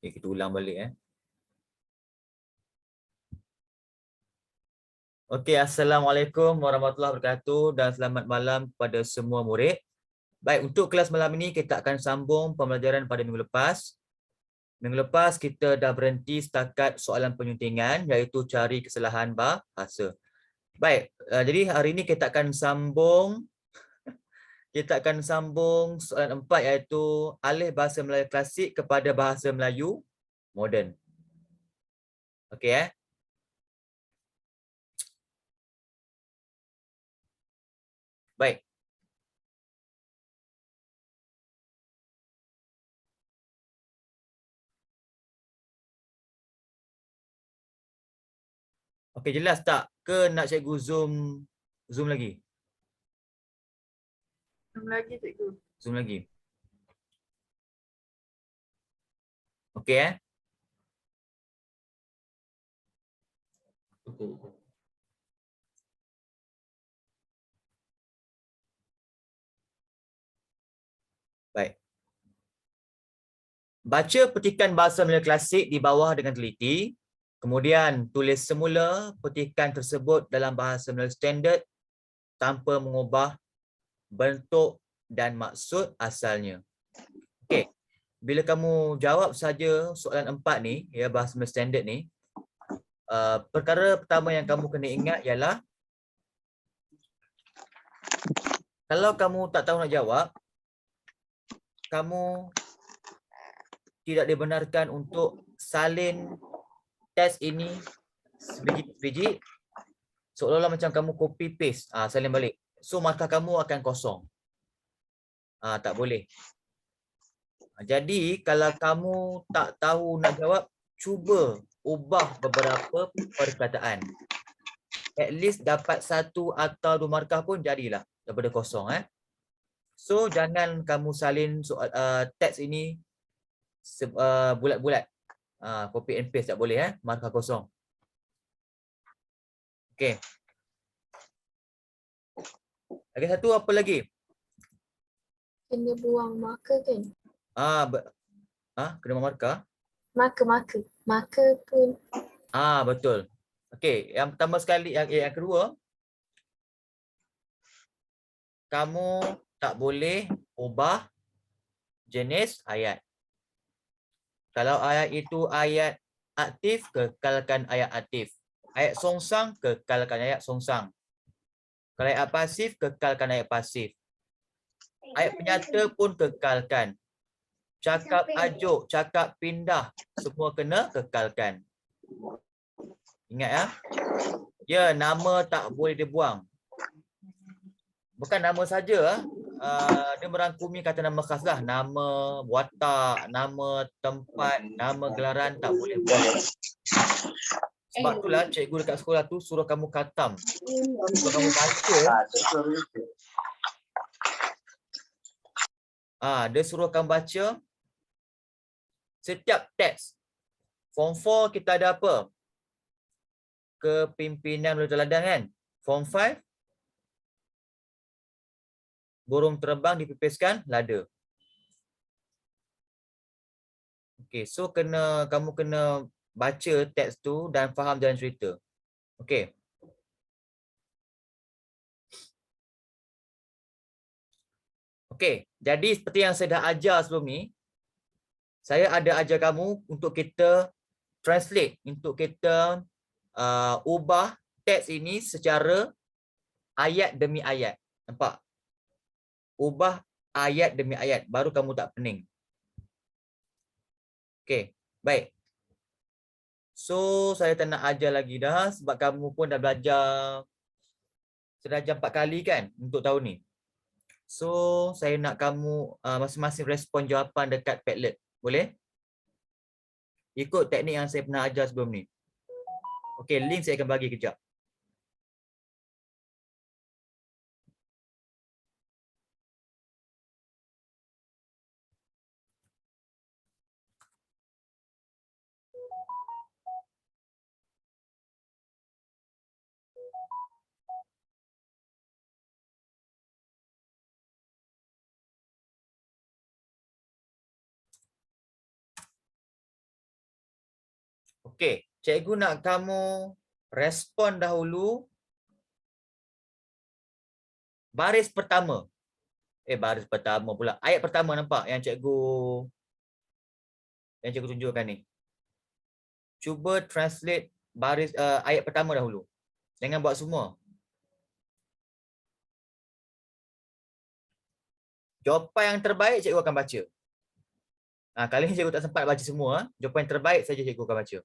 Okay, kita ulang balik. Okey, Assalamualaikum warahmatullahi wabarakatuh dan selamat malam kepada semua murid. Baik, untuk kelas malam ini kita akan sambung pembelajaran pada minggu lepas. Minggu lepas kita dah berhenti setakat soalan penyuntingan iaitu cari kesalahan bahasa. Baik, jadi hari ini kita akan sambung soalan 4 iaitu alih bahasa Melayu klasik kepada bahasa Melayu moden. Okey. Baik. Okey, jelas tak? Ke nak cikgu zoom lagi? Zoom lagi cikgu. Zoom lagi. Okey. Baik. Baca petikan bahasa Melayu klasik di bawah dengan teliti. Kemudian tulis semula petikan tersebut dalam bahasa Melayu standard tanpa mengubah bentuk dan maksud asalnya. Okey. Bila kamu jawab saja soalan 4 ni, ya, bahasa Melayu standard ni, perkara pertama yang kamu kena ingat ialah kalau kamu tak tahu nak jawab, kamu tidak dibenarkan untuk salin test ini sebiji-biji seolah-olah macam kamu copy paste, salin balik. So markah kamu akan kosong. Tak boleh. Jadi kalau kamu tak tahu nak jawab, cuba ubah beberapa perkataan. At least dapat 1 atau 2 markah pun jadilah daripada kosong. So jangan kamu salin soal teks ini bulat-bulat. Copy and paste tak boleh, markah kosong. Okey. Lagi satu apa lagi? Kena buang marker kan? Kena buang markah? Marker pun. Betul. Okey, yang pertama sekali, yang kedua, kamu tak boleh ubah jenis ayat. Kalau ayat itu ayat aktif, kekalkan ayat aktif. Ayat songsang, kekalkan ayat songsang. Kalau ayat pasif, kekalkan ayat pasif. Ayat penyata pun kekalkan. Cakap ajuk, cakap pindah, semua kena kekalkan. Ingat ya, nama tak boleh dibuang. Bukan nama saja, dia merangkumi kata nama khas lah. Nama watak, nama tempat, nama gelaran tak boleh buang. Sebab itulah cikgu dekat sekolah tu suruh kamu khatam. Suruh kamu baca. Dia suruh kamu baca setiap teks. Form 4 kita ada apa? Kepimpinan melalui teladan kan? Form 5 burung terbang dipipiskan lada. Okey, so kamu kena baca teks tu dan faham jalan cerita. Okey. Okey, jadi seperti yang saya dah ajar sebelum ni, saya ada ajar kamu untuk kita translate, untuk kita ubah teks ini secara ayat demi ayat. Nampak? Ubah ayat demi ayat, baru kamu tak pening. Okey, baik. So, saya tak nak ajar lagi dah sebab kamu pun dah belajar, saya dah ajar 4 kali kan untuk tahun ni. So, saya nak kamu masing-masing respon jawapan dekat Padlet. Boleh? Ikut teknik yang saya pernah ajar sebelum ni. Okey, link saya akan bagi kejap. Okey, cikgu nak kamu respon dahulu baris pertama. Baris pertama pula. Ayat pertama nampak yang cikgu tunjukkan ni. Cuba translate baris ayat pertama dahulu. Jangan buat semua. Jawapan yang terbaik cikgu akan baca. Kali ni cikgu tak sempat baca semua. Jawapan yang terbaik saja cikgu akan baca.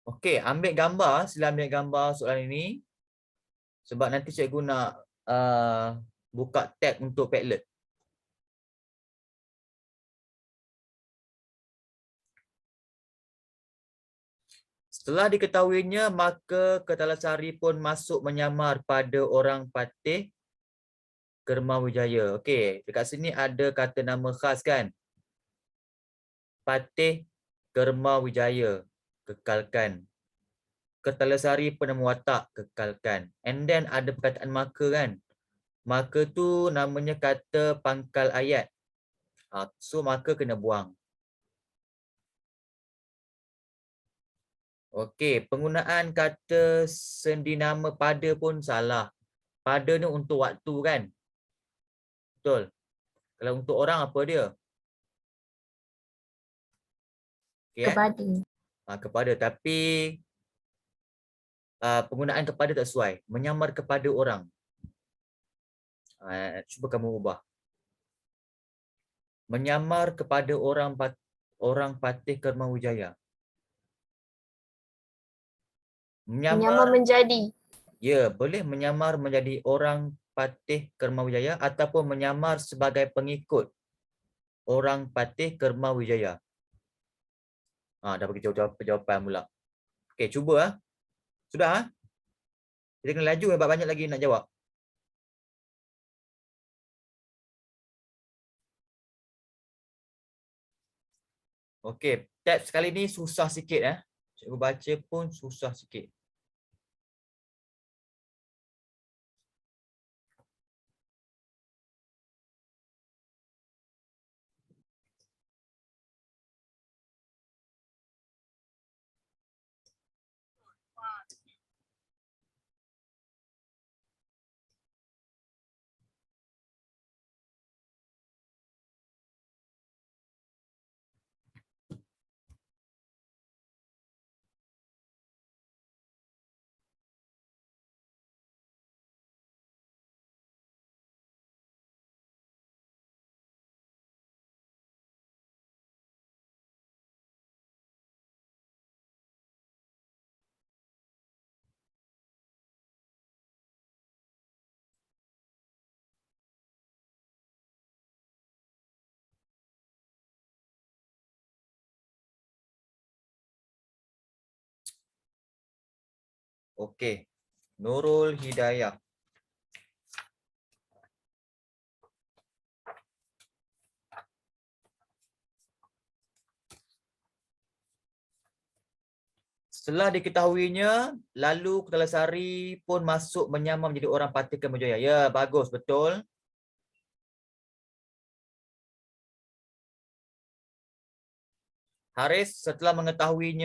Okey, ambil gambar. Sila ambil gambar soalan ini. Sebab nanti cikgu nak buka tab untuk Padlet. Setelah diketahuinya, maka Kertalasari pun masuk menyamar pada orang Patih Kermawijaya. Okey, dekat sini ada kata nama khas kan? Patih Kermawijaya, kekalkan. Kertalasari penemu watak, kekalkan. And then ada perkataan maka kan? Maka tu namanya kata pangkal ayat. So maka kena buang. Okey, penggunaan kata sendi nama pada pun salah. Pada ni untuk waktu kan? Betul. Kalau untuk orang apa dia? Okay, Kepada. Kepada. Tapi penggunaan kepada tak sesuai. Menyamar kepada orang. Cuba kamu ubah. Menyamar kepada orang Patih Kermawijaya. Menyamar menjadi. Ya, boleh menyamar menjadi orang Patih Kermawijaya ataupun menyamar sebagai pengikut orang Patih Kermawijaya. Dah bagi jawapan pula. Okey, cuba. Sudah? Kita kena laju sebab banyak lagi nak jawab. Okey, tab sekali ni susah sikit Cikgu baca pun susah sikit. Okey. Nurul Hidayah. Setelah diketahuinya, lalu Kertalasari pun masuk menyamar menjadi orang Patih Kermawijaya. Ya, bagus, betul. Haris setelah mengetahui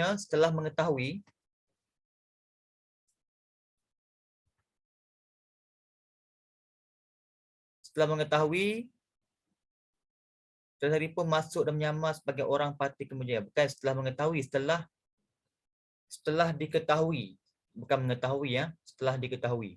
Kertalasari pun masuk dan menyamar sebagai orang Patih Kermawijaya. Bukan setelah mengetahui, setelah diketahui. Bukan mengetahui setelah diketahui.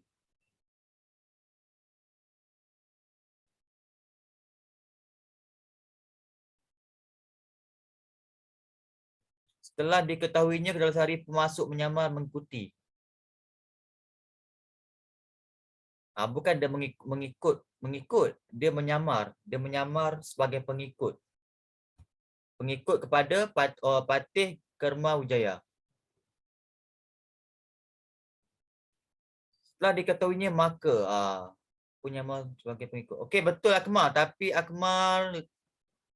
Setelah diketahuinya, Kertalasari pun masuk menyamar mengikuti. Bukan dia mengikut, dia menyamar sebagai pengikut kepada Patih Kermawijaya. Setelah diketahuinya, maka menyamar sebagai pengikut. Okey, betul Akmal, tapi Akmal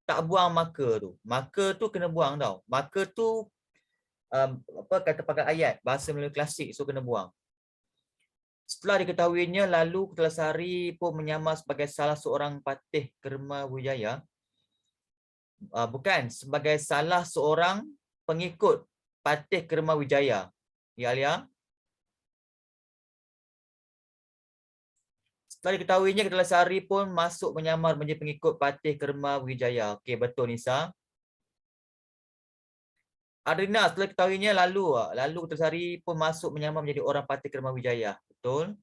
tak buang maka tu. Maka tu kena buang tau. Maka tu kata pakai ayat bahasa Melayu klasik, so kena buang. Setelah diketahuinya, lalu Ketelasari pun menyamar sebagai salah seorang patih Kerma Wijaya. Bukan, sebagai salah seorang pengikut patih Kerma Wijaya. Ya, Alia? Setelah diketahuinya, Ketelasari pun masuk menyamar menjadi pengikut patih Kerma Wijaya. Okey, betul Nisa. Adrina, setelah diketahuinya, lalu Ketelasari pun masuk menyamar menjadi orang patih Kerma Wijaya. Betul?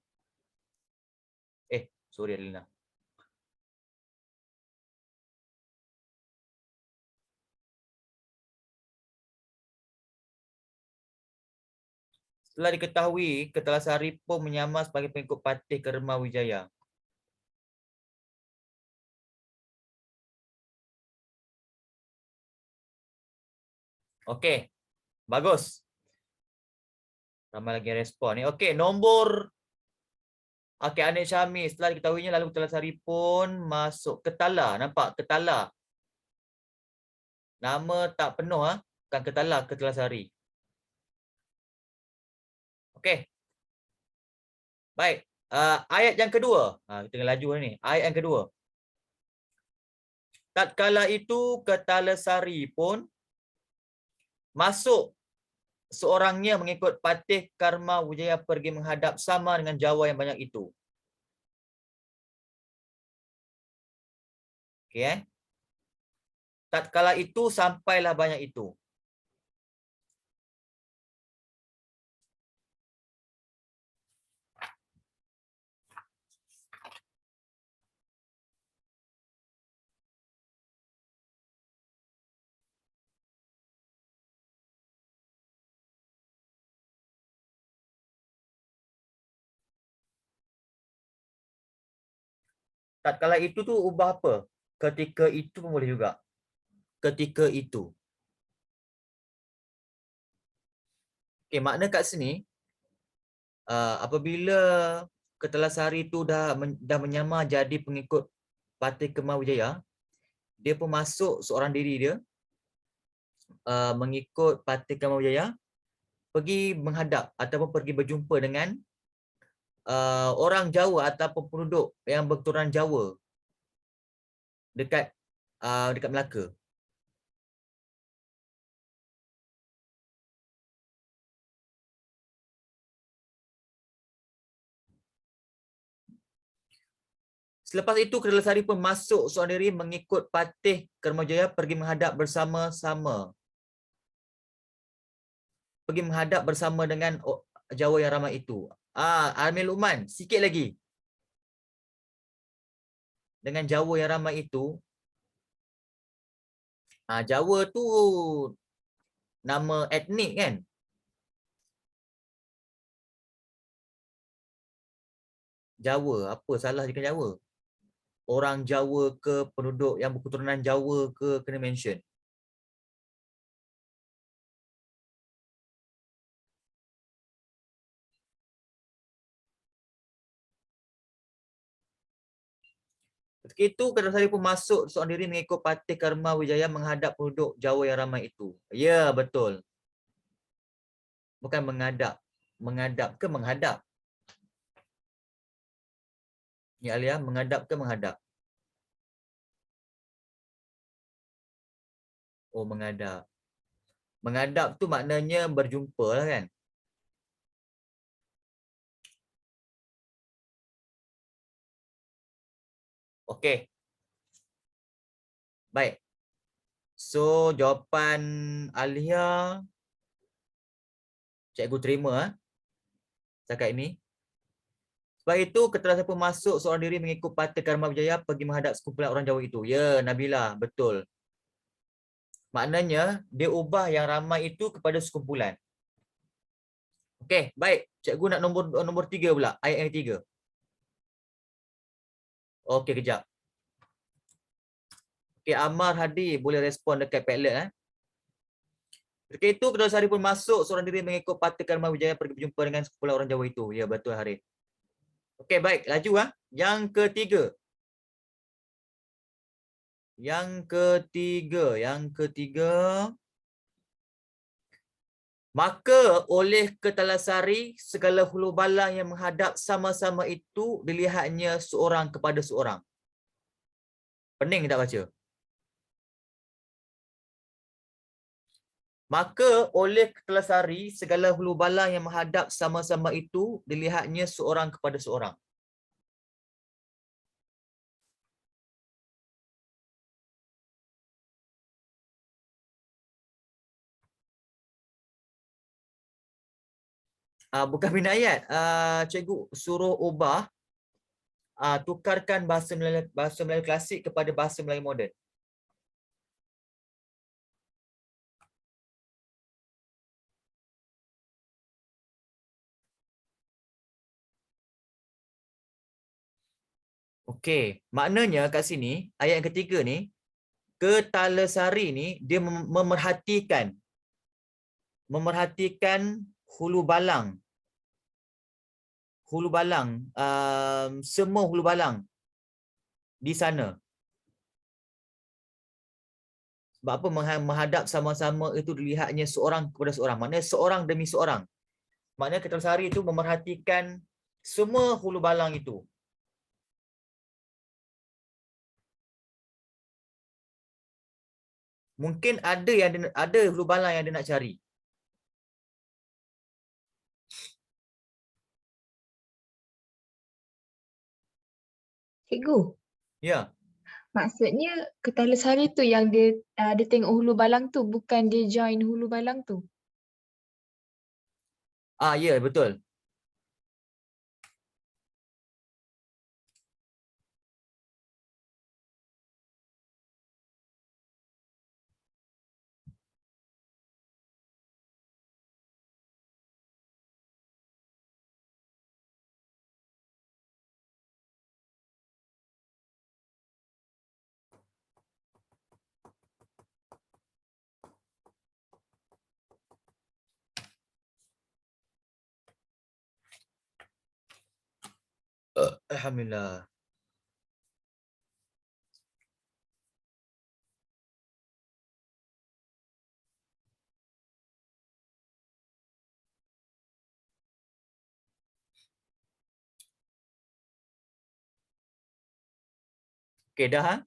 Sorry Adrina. Setelah diketahui, Ketelasari pun menyamar sebagai pengikut patih Kerma Wijaya. Okey, bagus. Ramai lagi respon ni. Okey, nombor. Okey, Anik Syami. Setelah diketahuinya, lalu Ketelasari pun masuk Ketala. Nampak? Ketala. Nama tak penuh. Bukan Ketala, Ketelasari. Okey. Baik. Ayat yang kedua. Kita tengah laju ni. Ayat yang kedua. Tatkala itu Ketalasari pun masuk seorangnya mengikut patih Karma Wijaya pergi menghadap sama dengan Jawa yang banyak itu. Okey. Tatkala itu sampailah banyak itu. Tatkala itu tu ubah apa? Ketika itu pun boleh juga. Ketika itu. Okey, makna kat sini apabila Ketelasari tu dah menyamar jadi pengikut Patih Kemar Wijaya, dia pun masuk seorang diri dia mengikut Patih Kemar Wijaya pergi menghadap ataupun pergi berjumpa dengan orang Jawa ataupun penduduk yang berketurunan Jawa dekat Melaka. Selepas itu Ketelasari pun masuk seorang diri mengikut Patih Kermajaya pergi menghadap bersama-sama. Pergi menghadap bersama dengan Jawa yang ramai itu. Amir Luqman, sikit lagi. Dengan Jawa yang ramai itu, Jawa tu nama etnik kan? Jawa, apa salah dengan Jawa? Orang Jawa ke penduduk yang berketurunan Jawa ke kena mention. Ketika itu Ketelasari pun masuk seorang diri mengikut Patih Karma Wijaya menghadap penduduk Jawa yang ramai itu. Ya, betul. Bukan menghadap. Menghadap ke menghadap? Ya Alia, menghadap ke menghadap? Oh, menghadap. Menghadap tu maknanya berjumpa lah kan? Okey. Baik. So, jawapan Alia, cikgu terima setakat ini. Sebab itu, Ketelasari pun masuk seorang diri mengikut Patih Karma Wijaya pergi menghadap sekumpulan orang Jawa itu. Ya, Nabila, betul. Maknanya, dia ubah yang ramai itu kepada sekumpulan. Okey, baik. Cikgu nak nombor 3 pula. Ayat yang 3. Okey, kejap. Okey, Ammar Hadi boleh respon dekat Padlet. Ketika itu, Ketelasari pun masuk seorang diri mengikut Patih Karma Wijaya pergi berjumpa dengan sekumpulan orang Jawa itu. Ya, betul Harif. Okey, baik. Laju. Yang ketiga. Yang ketiga. Maka oleh Ketalasari segala hulu balang yang menghadap sama-sama itu dilihatnya seorang kepada seorang. Pening tak baca? Maka oleh Ketalasari segala hulu balang yang menghadap sama-sama itu dilihatnya seorang kepada seorang. Bukan bina ayat. Cikgu suruh ubah, tukarkan bahasa Melayu klasik kepada bahasa Melayu moden. Okey, maknanya kat sini ayat yang ketiga ni, Ketalasari ni dia memerhatikan hulu balang, semua hulu balang di sana. Sebab apa menghadap sama-sama itu dilihatnya seorang kepada seorang. Maknanya seorang demi seorang. Maknanya Ketalasari itu memerhatikan semua hulu balang itu. Mungkin ada hulu balang yang dia nak cari. Cikgu, Ya. maksudnya Ketalasari tu yang dia tengok hulu balang tu, bukan dia join hulu balang tu. Ya, betul. Alhamdulillah. Okey dah.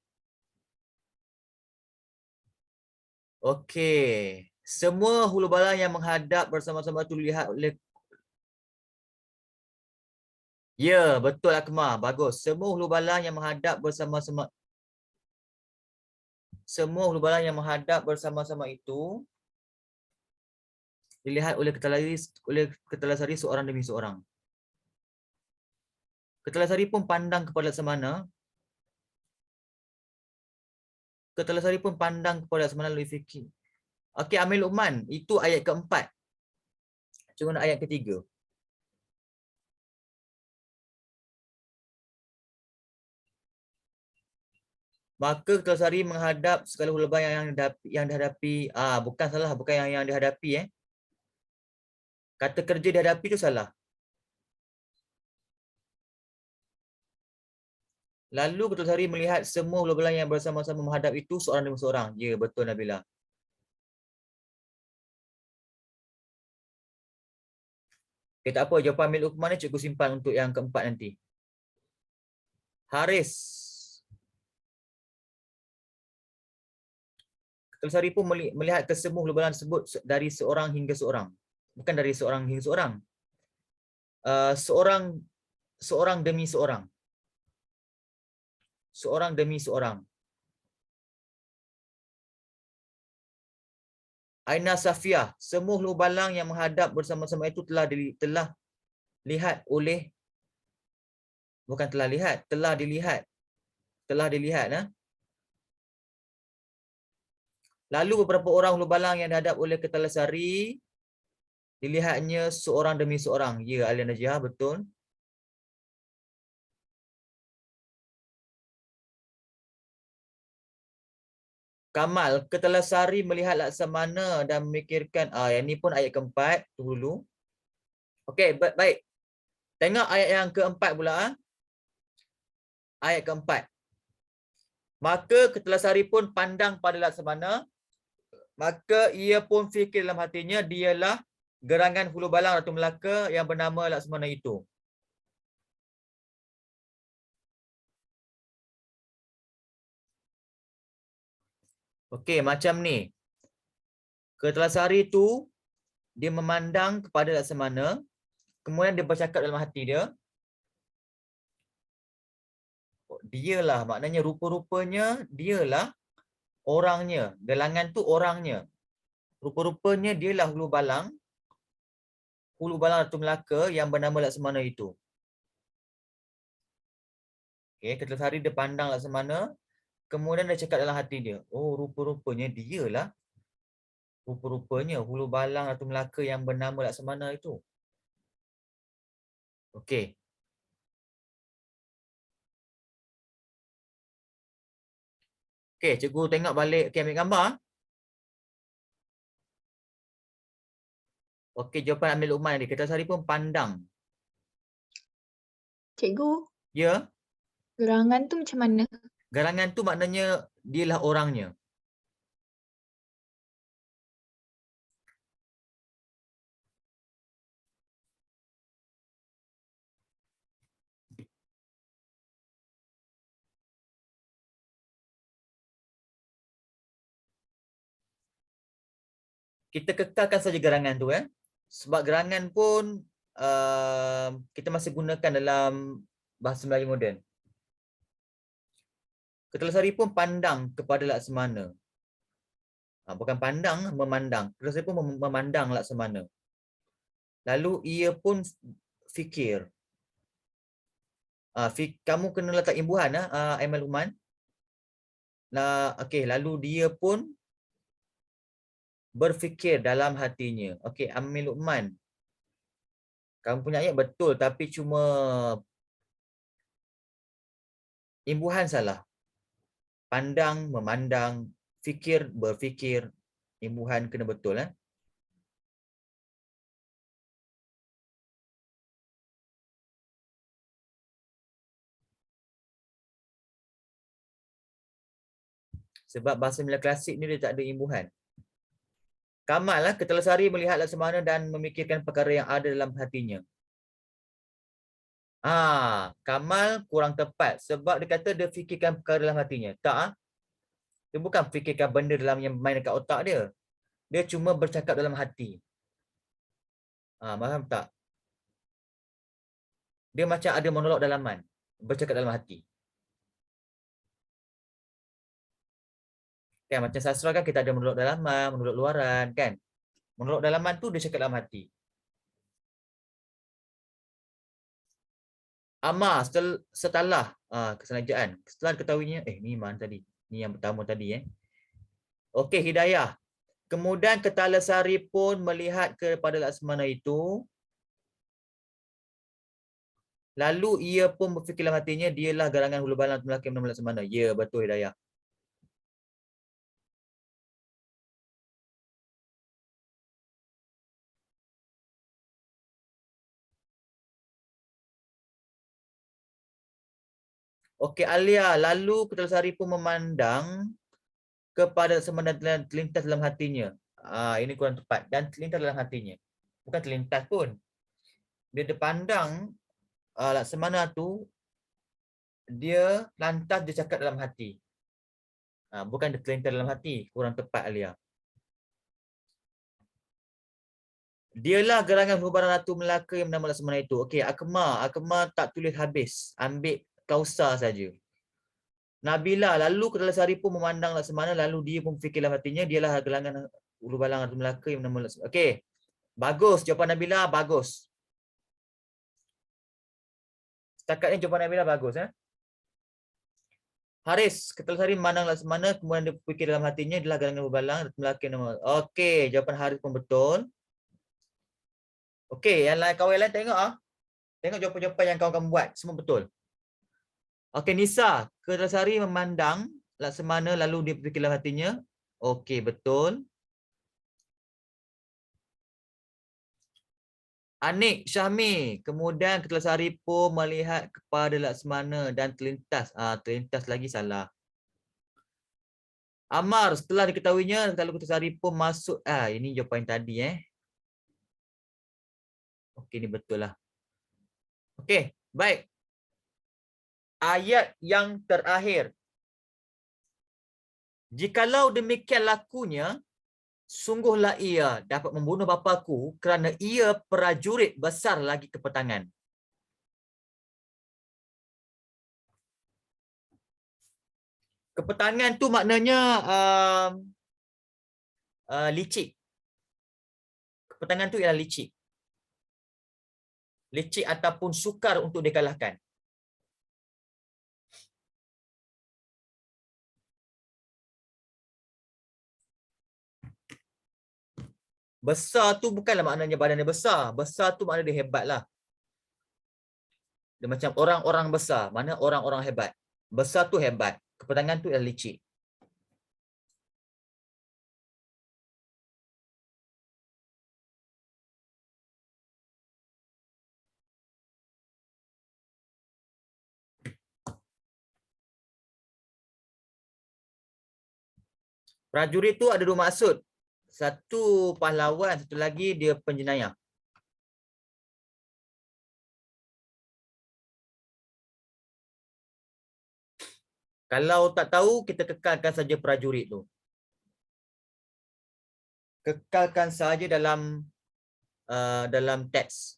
Okey. Semua hulu balang yang menghadap bersama-sama itu dilihat oleh. Ya, betul Akmal. Bagus. Semua hulu balang yang menghadap bersama-sama itu dilihat oleh Ketalasari seorang demi seorang. Ketalasari pun pandang kepada Laksamana. Lalu fikir. Okey, Amil Luqman. Itu ayat keempat. Cikgu nak ayat ketiga. Maka Ketalasari menghadap segala hulu balang yang dihadapi. Bukan salah. Bukan yang dihadapi. Kata kerja dihadapi itu salah. Lalu Ketalasari melihat semua hulu balang yang bersama-sama menghadap itu seorang demi seorang. Ya, betul Nabila. Okay, tak apa. Jawapan Amil Luqman ni cikgu simpan untuk yang keempat nanti. Haris. Ketalasari pun melihat kesemua hulu balang tersebut dari seorang hingga seorang. Bukan dari seorang hingga seorang. Seorang demi seorang. Seorang demi seorang. Aina Safiah, semua hulu balang yang menghadap bersama-sama itu telah dilihat oleh, bukan telah lihat, telah dilihat. Lalu beberapa orang hulu balang yang dihadap oleh Ketalasari dilihatnya seorang demi seorang. Ya, Alia Najah, betul. Kamal, Ketalasari melihat Laksamana dan memikirkan, yang ni pun ayat keempat, tunggu dulu. Okey, baik. Tengok ayat yang keempat pula. Ayat keempat. Maka Ketalasari pun pandang pada Laksamana, maka ia pun fikir dalam hatinya, dialah gerangan Hulu Balang Ratu Melaka yang bernama Laksamana itu? Okey, macam ni. Kertalasari itu dia memandang kepada Laksamana, kemudian dia bercakap dalam hati dia, dialah, maknanya rupa-rupanya dialah orangnya. Gelangan tu orangnya. Rupa-rupanya dialah Hulu Balang Ratu Melaka yang bernama Laksamana itu. Okey, Kertalasari dia pandang Laksamana, kemudian dia cakap dalam hati dia, oh rupa-rupanya dialah, rupa-rupanya Hulu Balang Ratu Melaka yang bernama Laksamana itu. Okey. Okey, cikgu tengok balik. Okey, ambil gambar. Okey, jawapan ambil Luqman ni. Kertalasari pun pandang. Cikgu, Ya, gerangan tu macam mana? gerangan tu maknanya dialah orangnya. Kita kekalkan saja gerangan tu sebab gerangan pun kita masih gunakan dalam bahasa Melayu moden. Kertalasari pun pandang kepada Laksamana. Bukan pandang, memandang. Kertalasari pun memandang Laksamana. Lalu ia pun fikir. Kamu kena letak imbuhan Aiman Luqman. Okey, lalu dia pun berfikir dalam hatinya. Okey, Amil Luqman. Kamu punya ayat betul tapi cuma imbuhan salah. Pandang, memandang, fikir, berfikir. Imbuhan kena betul Sebab bahasa Melayu klasik ni dia tak ada imbuhan. Kamal Kertalasari melihat Laksamana dan memikirkan perkara yang ada dalam hatinya. Kamal kurang tepat sebab dia kata dia fikirkan perkara dalam hatinya. Tak Dia bukan fikirkan benda dalam yang main dekat otak dia. Dia cuma bercakap dalam hati. Faham tak? Dia macam ada monolog dalaman. Bercakap dalam hati. Kan macam sastra kan kita ada monolog dalaman, monolog luaran kan. Monolog dalaman tu dia cakap dalam hati. Setelah kesengajaan, setelah diketahuinya, ni mana tadi? Ni yang pertama tadi Okey, Hidayah. Kemudian Kertalasari pun melihat kepada Laksamana itu. Lalu ia pun berfikir dalam hatinya, dialah gerangan Hulu Balang Ratu Melaka yang bernama Laksamana. Ya, betul Hidayah. Okey, Alia. Lalu Kertalasari pun memandang kepada Laksamana dan terlintas dalam hatinya. Ini kurang tepat. Dan terlintas dalam hatinya. Bukan terlintas pun. Dia terpandang Laksamana tu, dia lantas dia cakap dalam hati. Bukan dia terlintas dalam hati. Kurang tepat Alia. Dialah gerangan Hulu Balang Ratu Melaka yang bernama Laksamana itu. Okey, Akmal tak tulis habis. Ambil kausa saja. Nabila, lalu Kertalasari pun memandang Laksamana, lalu dia pun fikir dalam hatinya, dialah gerangan Hulu Balang Ratu Melaka yang bernama Laksamana. Okey. Bagus jawapan Nabila, bagus. Setakat ni jawapan Nabila bagus Haris, Kertalasari memandang Laksamana, kemudian dia fikir dalam hatinya, dialah gerangan Hulu Balang Ratu Melaka yang bernama. Okey, jawapan Haris pun betul. Okey, yang lain kawan lain tengok Tengok jawapan-jawapan yang kawan-kawan buat, semua betul. Okey, Nisa, Kertalasari memandang Laksamana lalu dia fikir dalam hatinya. Okey, betul. Anik, Syahmi, kemudian Kertalasari pun melihat kepada Laksamana dan terlintas. Terlintas lagi salah. Amar, setelah diketahuinya, lalu Kertalasari pun masuk. Ini jawapan tadi Okey, ni betul lah. Okey, baik. Ayat yang terakhir. Jikalau demikian lakunya, sungguhlah ia dapat membunuh bapaku kerana ia prajurit besar lagi ke petangan. Kepetangan tu maknanya licik. Kepetangan tu ialah licik. Licik ataupun sukar untuk dikalahkan. Besar tu bukanlah maknanya badan dia besar. Besar tu maknanya dia hebat lah. Dia macam orang-orang besar. Mana orang-orang hebat. Besar tu hebat. Kepetangan tu ialah licik. Prajurit tu ada dua maksud. Satu pahlawan, satu lagi dia penjenayah. Kalau tak tahu, kita kekalkan saja prajurit tu. Kekalkan saja dalam teks.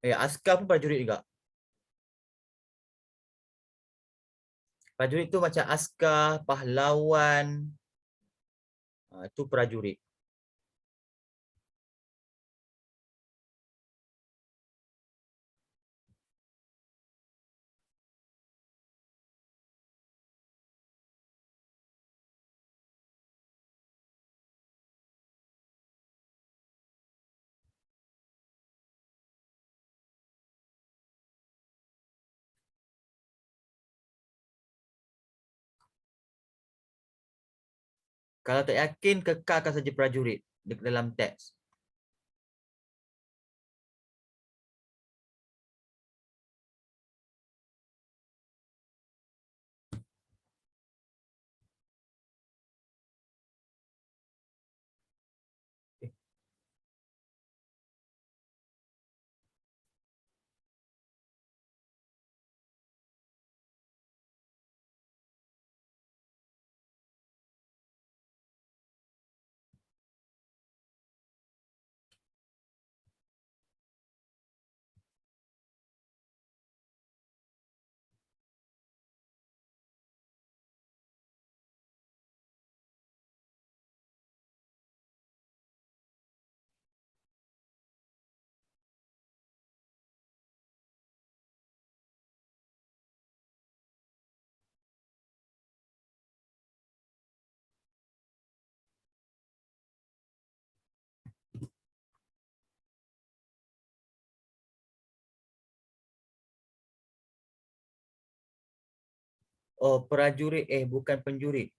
Askar pun prajurit juga. Prajurit tu macam askar, pahlawan. Itu prajurit. Kalau tak yakin, kekalkan saja prajurit dalam teks. Oh, prajurit bukan penjurit.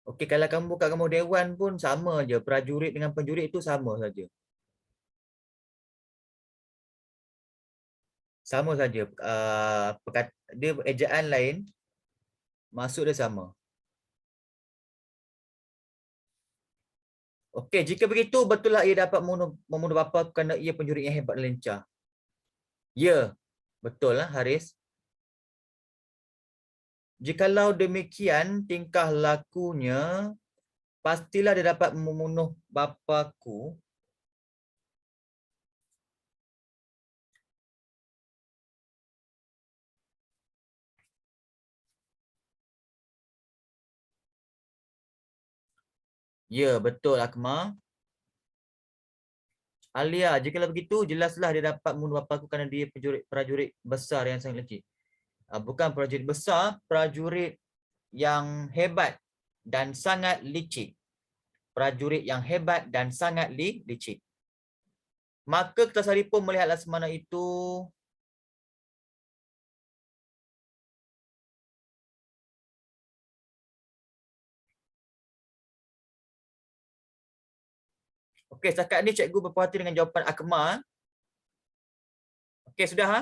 Okey, kalau kamu buka kamu dewan pun sama je. Prajurit dengan penjurit itu sama saja. Sama saja. Dia ejaan lain, maksud dia sama. Okey, jika begitu betullah ia dapat membunuh bapa kerana ia penjurit yang hebat dan lincah. Ya, betul lah Haris. Jikalau demikian tingkah lakunya, pastilah dia dapat membunuh bapaku. Ya, betul Akmal. Alia, jikalau begitu, jelaslah dia dapat membunuh bapaku kerana dia prajurit besar yang sangat licik. Bukan prajurit besar, prajurit yang hebat dan sangat licik. Prajurit yang hebat dan sangat licik. Maka Kertasari pun melihat Laksamana itu okey, setakat ni cikgu berpuas hati dengan jawapan Akmal. Okey, sudah ha?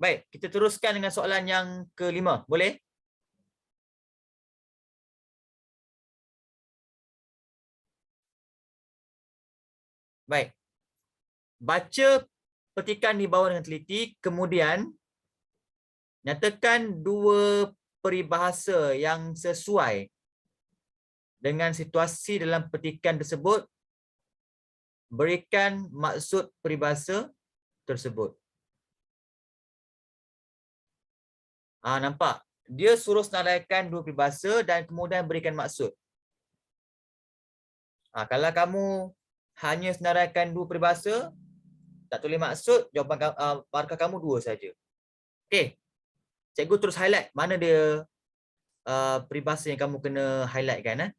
Baik, kita teruskan dengan soalan yang kelima. Boleh? Baik. Baca petikan di bawah dengan teliti, kemudian nyatakan dua peribahasa yang sesuai dengan situasi dalam petikan tersebut. Berikan maksud peribahasa tersebut. Nampak? Dia suruh senaraikan dua peribahasa dan kemudian berikan maksud. Kalau kamu hanya senaraikan dua peribahasa, tak tulis maksud, jawapan markah kamu 2 saja. Okey. Cikgu terus highlight mana dia peribahasa yang kamu kena highlight kan.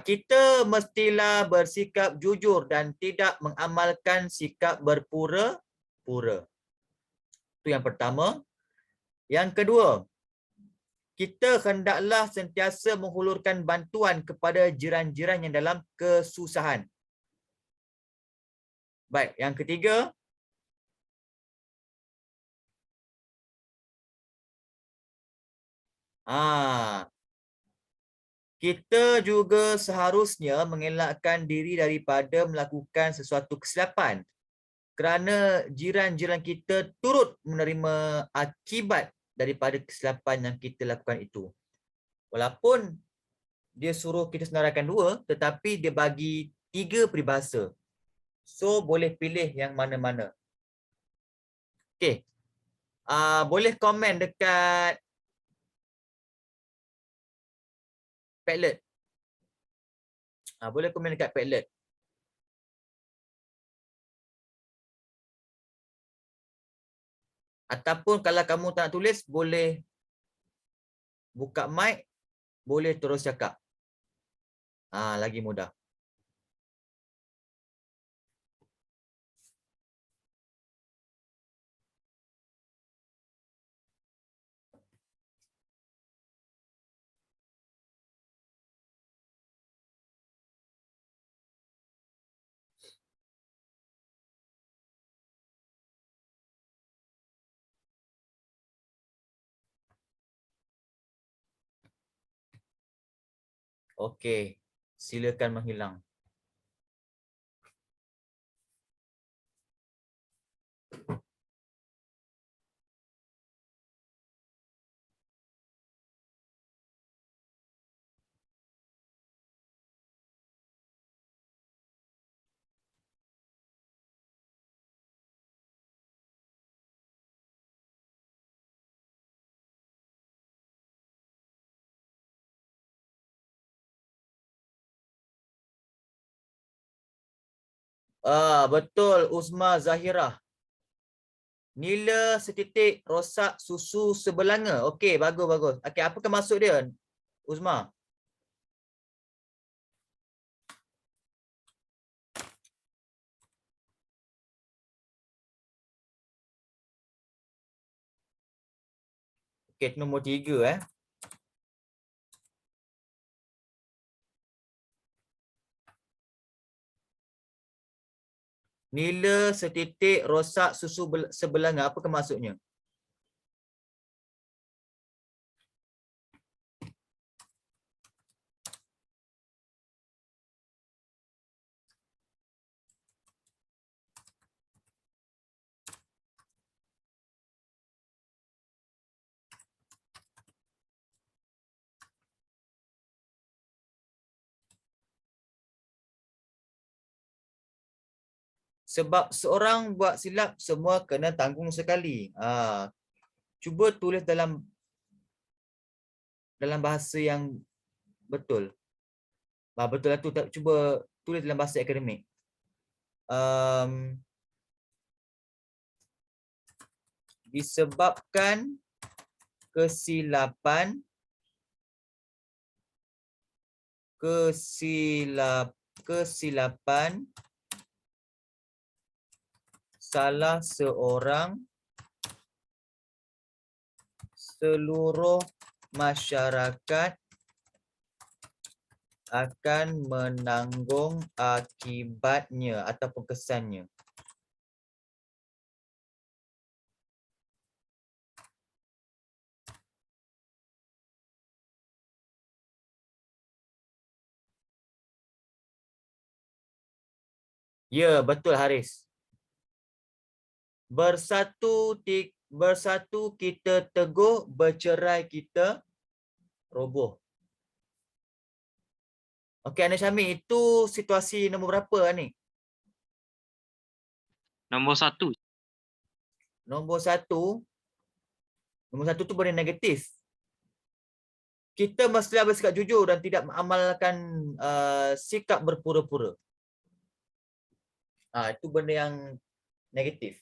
Kita mestilah bersikap jujur dan tidak mengamalkan sikap berpura-pura. Itu yang pertama. Yang kedua, kita hendaklah sentiasa menghulurkan bantuan kepada jiran-jiran yang dalam kesusahan. Baik, yang ketiga, kita juga seharusnya mengelakkan diri daripada melakukan sesuatu kesilapan kerana jiran-jiran kita turut menerima akibat daripada kesilapan yang kita lakukan itu. Walaupun dia suruh kita senaraikan 2, tetapi dia bagi 3 peribahasa. So, boleh pilih yang mana-mana. Okey. Boleh komen dekat Padlet. Boleh komen dekat Padlet. Ataupun kalau kamu tak nak tulis, boleh buka mic, boleh terus cakap. Lagi mudah. Okey. Silakan menghilang. Betul, Uzma Zahirah. Nila setitik rosak susu sebelanga. Okey, bagus bagus. Okey, apakah maksud dia, Uzma? Okey, nombor 3 Nila setitik rosak susu sebelanga. Apakah maksudnya? Sebab seorang buat silap, semua kena tanggung sekali. Cuba tulis dalam bahasa yang betul. Betul lah tu. Cuba tulis dalam bahasa akademik. Disebabkan kesilapan salah seorang, seluruh masyarakat akan menanggung akibatnya ataupun kesannya. Ya, betul Haris. Bersatu kita teguh, bercerai kita roboh. Okey, Anis Syamil, itu situasi nombor berapa ni? Nombor 1. Nombor satu. Nombor satu tu benda negatif. Kita mestilah bersikap jujur dan tidak mengamalkan sikap berpura-pura. Itu benda yang negatif.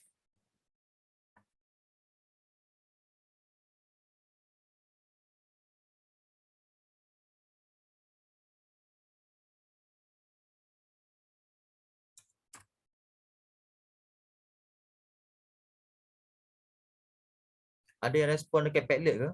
Ada yang respon dekat Padlet ke?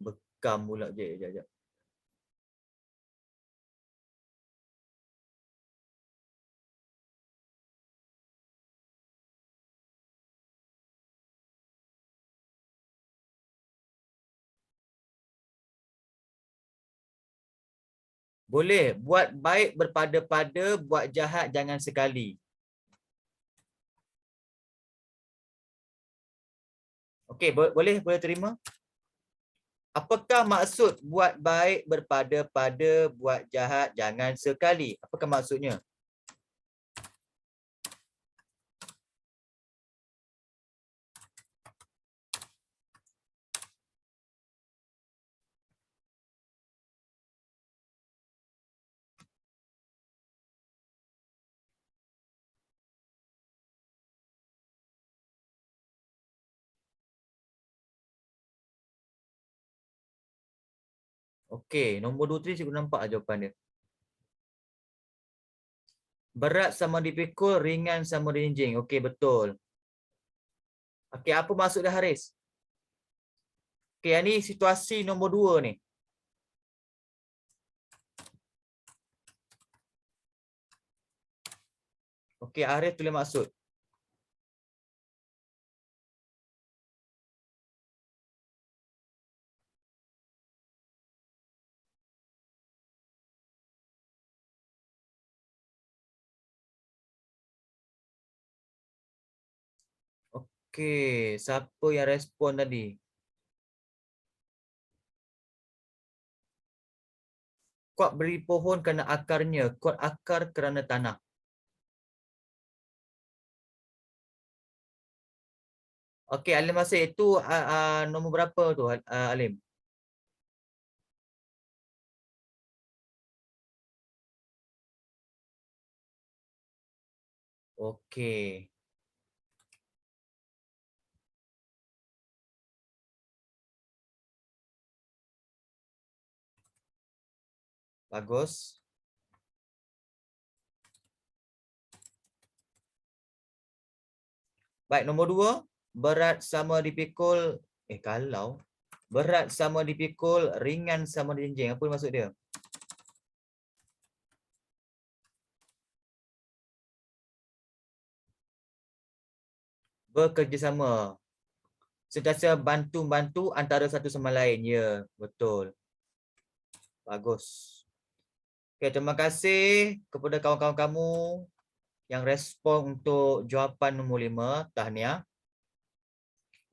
Bekam pula. Jap. Boleh. Buat baik berpada-pada, buat jahat jangan sekali. Okey, boleh terima? Apakah maksud buat baik berpada-pada, buat jahat jangan sekali? Apakah maksudnya? Okey, nombor 2 tadi cikgu nampak jawapan dia. Berat sama dipikul, ringan sama dijinjing. Okey, betul. Okey, apa maksud dia Haris? Okey, yang ni situasi nombor 2 ni. Okey, Haris tulis maksud. Okey, siapa yang respon tadi? Kuat beri pohon kerana akarnya, kuat akar kerana tanah. Okey, Alim Masih, itu nombor berapa tu Alim? Okey. Bagus. Baik, nombor 2. Berat sama dipikul. Kalau. Berat sama dipikul, ringan sama dijinjing. Apa maksud dia? Bekerjasama. Sentiasa bantu-bantu antara satu sama lain. Ya, betul. Bagus. Okay, terima kasih kepada kawan-kawan kamu yang respon untuk jawapan nombor 5. Tahniah.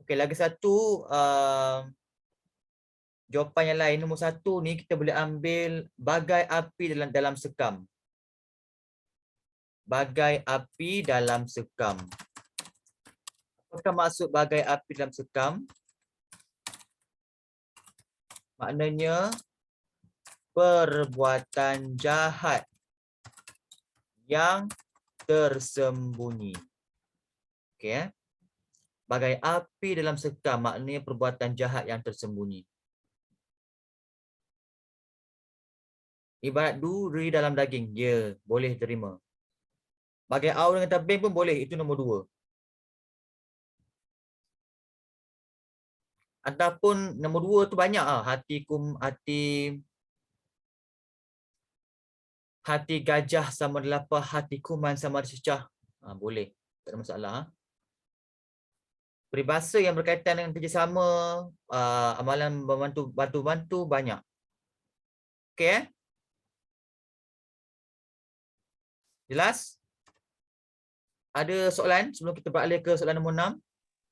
Okey, lagi satu jawapan yang lain. Nombor 1 ni kita boleh ambil bagai api dalam sekam. Bagai api dalam sekam. Apakah maksud bagai api dalam sekam? Maknanya perbuatan jahat yang tersembunyi. Okey. Bagai api dalam sekam, maknanya perbuatan jahat yang tersembunyi. Ibarat duri dalam daging. Ya, boleh terima. Bagai au dengan tebing pun boleh. Itu nombor 2. Ataupun nombor 2 tu banyak ah, hati gajah sama ada lapar, hati kuman sama ada cecah. Boleh. Tak ada masalah. Peribahasa yang berkaitan dengan kerjasama, amalan bantu-bantu banyak. Okey Jelas? Ada soalan sebelum kita beralih ke soalan nombor 6?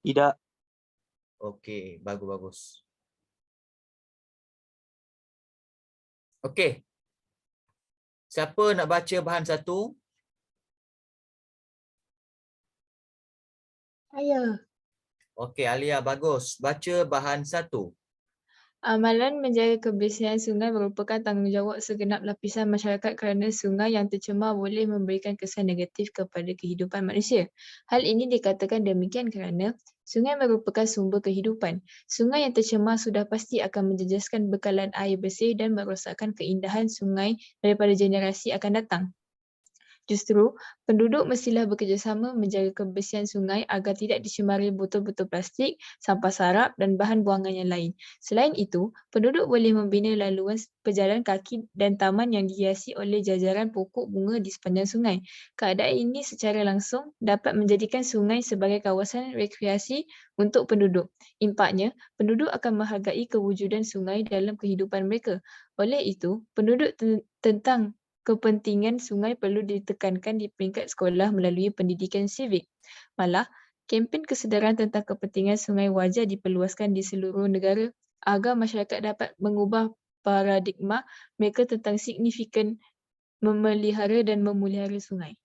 Tidak. Okey, bagus-bagus. Okey. Siapa nak baca bahan satu? Saya. Okey, Alia, bagus. Baca bahan satu. Amalan menjaga kebersihan sungai merupakan tanggungjawab segenap lapisan masyarakat kerana sungai yang tercemar boleh memberikan kesan negatif kepada kehidupan manusia. Hal ini dikatakan demikian kerana sungai merupakan sumber kehidupan. Sungai yang tercemar sudah pasti akan menjejaskan bekalan air bersih dan merosakkan keindahan sungai daripada generasi akan datang. Justru, penduduk mestilah bekerjasama menjaga kebersihan sungai agar tidak dicemari botol-botol plastik, sampah sarap dan bahan buangan yang lain. Selain itu, penduduk boleh membina laluan pejalan kaki dan taman yang dihiasi oleh jajaran pokok bunga di sepanjang sungai. Keadaan ini secara langsung dapat menjadikan sungai sebagai kawasan rekreasi untuk penduduk. Impaknya, penduduk akan menghargai kewujudan sungai dalam kehidupan mereka. Oleh itu, penduduk tentang kepentingan sungai perlu ditekankan di peringkat sekolah melalui pendidikan sivik. Malah, kempen kesedaran tentang kepentingan sungai wajar diperluaskan di seluruh negara agar masyarakat dapat mengubah paradigma mereka tentang signifikan memelihara dan memelihara sungai.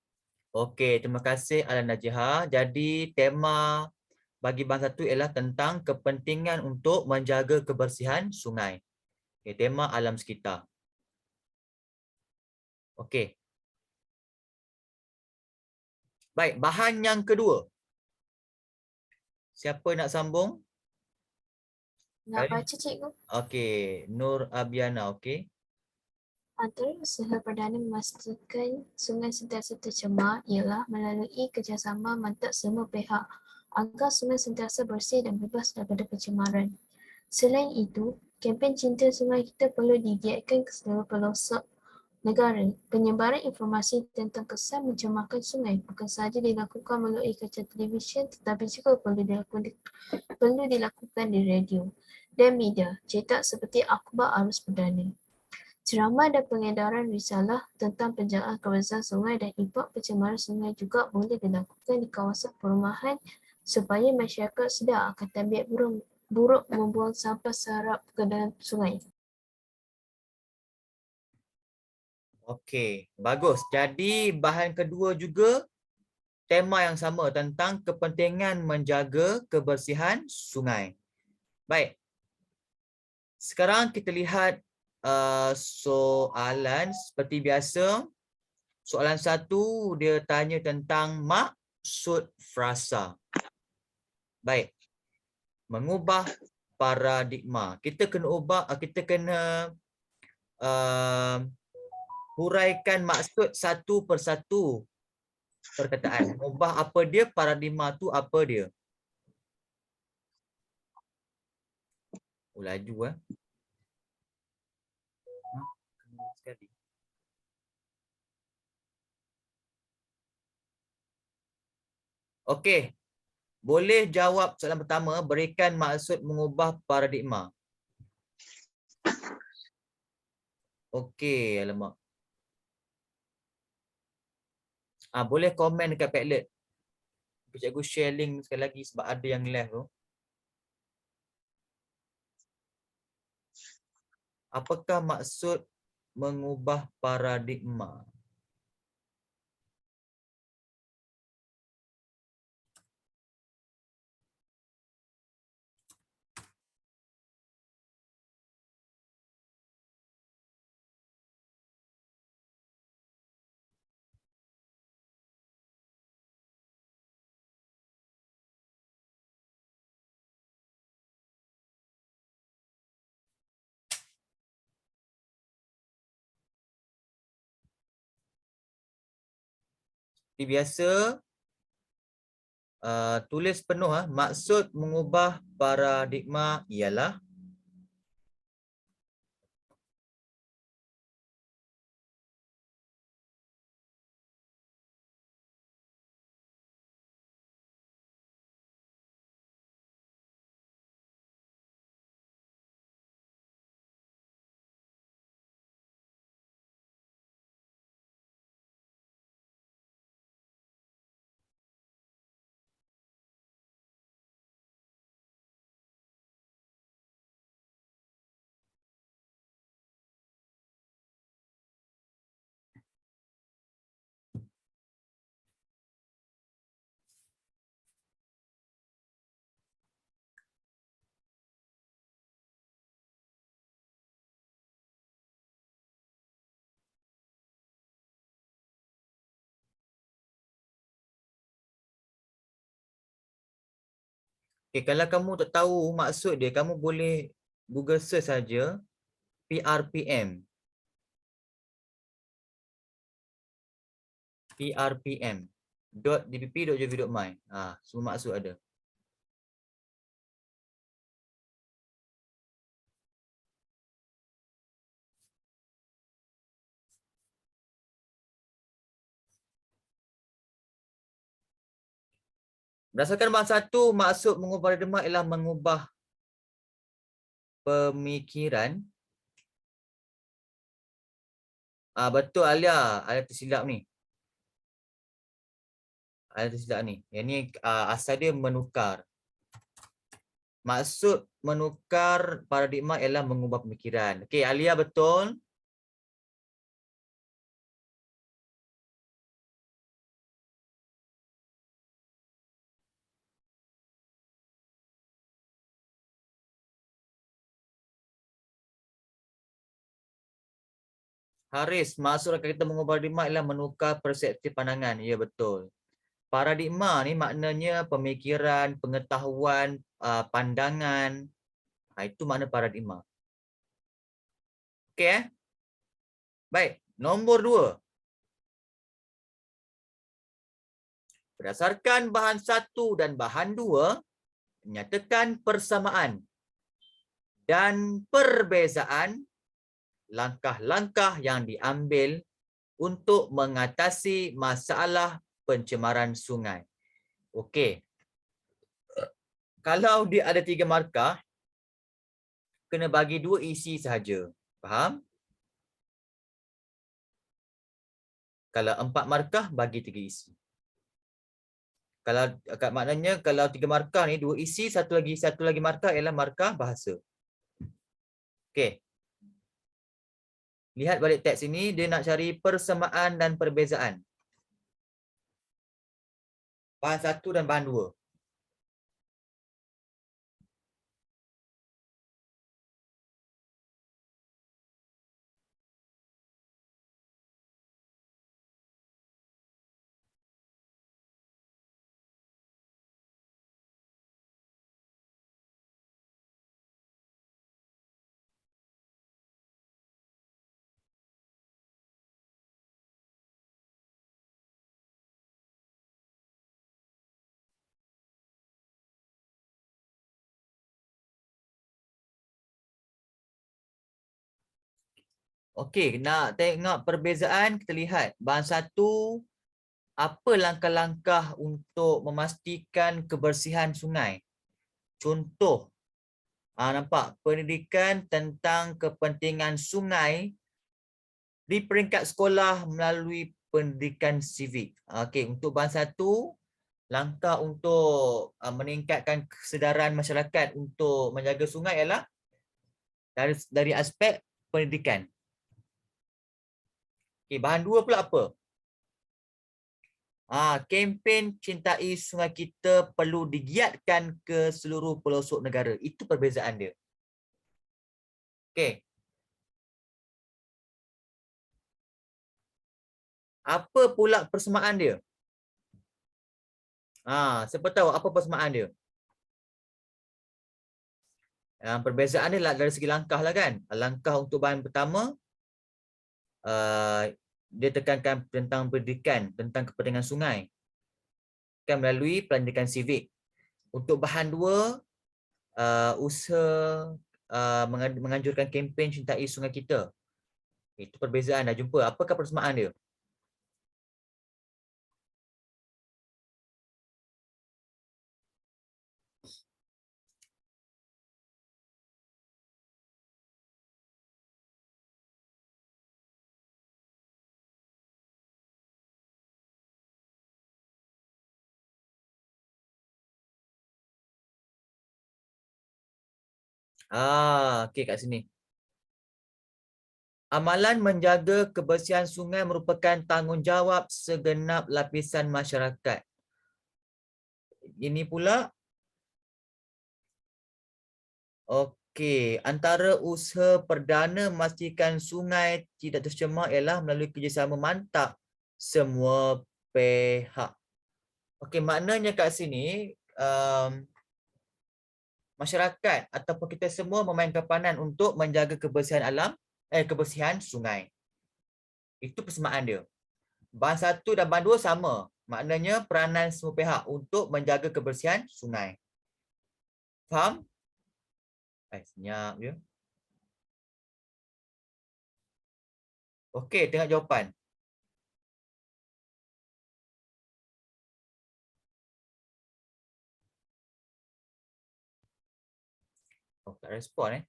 Okey, terima kasih Alan Najihah. Jadi tema bagi bahan satu ialah tentang kepentingan untuk menjaga kebersihan sungai. Okay, tema alam sekitar. Okey. Baik, bahan yang kedua. Siapa nak sambung? Nak baca cikgu? Okey, Nur Abiana, okey. Antara usaha perdana memastikan sungai sentiasa tercemar ialah melalui kerjasama mantap semua pihak agar sungai sentiasa bersih dan bebas daripada pencemaran. Selain itu, kempen Cinta Sungai Kita perlu digiatkan ke seluruh pelosok negara. Penyebaran informasi tentang kesan mencemarkan sungai bukan sahaja dilakukan melalui kaca televisyen tetapi juga perlu dilakukan di radio dan media cetak seperti akhbar arus perdana. Ceramah dan pengedaran risalah tentang penjagaan kebersihan sungai dan impak pencemaran sungai juga boleh dilakukan di kawasan perumahan supaya masyarakat sedar akan tabiat buruk membuang sampah sarap ke dalam sungai. Okey, bagus. Jadi bahan kedua juga tema yang sama tentang kepentingan menjaga kebersihan sungai. Baik. Sekarang kita lihat soalan seperti biasa. Soalan satu dia tanya tentang maksud frasa. Baik. Mengubah paradigma. Kita kena huraikan maksud satu persatu perkataan. Mengubah apa dia, paradigma tu apa dia. Laju sekali. Okey. Boleh jawab soalan pertama, berikan maksud mengubah paradigma. Okey, alamak. Boleh komen dekat Padlet. Cikgu share link sekali lagi sebab ada yang left tu. Apakah maksud mengubah paradigma? Seperti biasa, tulis penuh. Maksud mengubah paradigma ialah. Okay, kalau kamu tak tahu maksud dia, kamu boleh Google search saja PRPM. PRPM. .dpp.gov.my. Semua maksud ada. Berdasarkan bahasa satu, maksud mengubah paradigma ialah mengubah pemikiran. Betul Alia. Alia tersilap ni. Alia tersilap ni. Yang ni asal dia menukar. Maksud menukar paradigma ialah mengubah pemikiran. Okey, Alia betul. Haris, maksud kita mengubah paradigma ialah menukar persepsi pandangan. Ya, betul. Paradigma ni maknanya pemikiran, pengetahuan, pandangan. Itu makna paradigma. Okey Baik, nombor 2. Berdasarkan bahan 1 dan bahan 2, nyatakan persamaan dan perbezaan langkah-langkah yang diambil untuk mengatasi masalah pencemaran sungai. Okey. Kalau dia ada 3 markah, kena bagi 2 isi sahaja. Faham? Kalau 4 markah, bagi 3 isi. Kalau maknanya kalau 3 markah ni 2 isi, satu lagi markah ialah markah bahasa. Okey. Lihat balik teks ini, dia nak cari persamaan dan perbezaan. Bahan 1 dan bahan 2. Okey, nak tengok perbezaan, kita lihat. Bahan 1, apa langkah-langkah untuk memastikan kebersihan sungai? Contoh, nampak pendidikan tentang kepentingan sungai di peringkat sekolah melalui pendidikan civic. Okey, untuk bahan 1, langkah untuk meningkatkan kesedaran masyarakat untuk menjaga sungai ialah dari aspek pendidikan. Okey, bahan 2 pula apa? Kempen Cintai Sungai Kita perlu digiatkan ke seluruh pelosok negara. Itu perbezaan dia. Okey. Apa pula persamaan dia? Siapa tahu apa persamaan dia? Perbezaan dia lah dari segi langkah lah kan. Langkah untuk bahan pertama, dia tekankan tentang pendidikan, tentang kepentingan sungai. melalui pelantikan civic. Untuk bahan 2, usaha menganjurkan kempen cintai sungai kita. Itu perbezaan, dah jumpa. Apakah persamaan dia? Okey kat sini. Amalan menjaga kebersihan sungai merupakan tanggungjawab segenap lapisan masyarakat. Ini pula, okey, antara usaha perdana memastikan sungai tidak tercemar ialah melalui kerjasama mantap semua pihak. Okey, maknanya kat sini masyarakat ataupun kita semua memainkan peranan untuk menjaga kebersihan alam, kebersihan sungai. Itu persamaan dia. Bahan 1 dan bahan 2 sama. Maknanya peranan semua pihak untuk menjaga kebersihan sungai. Faham? Senyap je. Okey, tengok jawapan. Oh, tak respon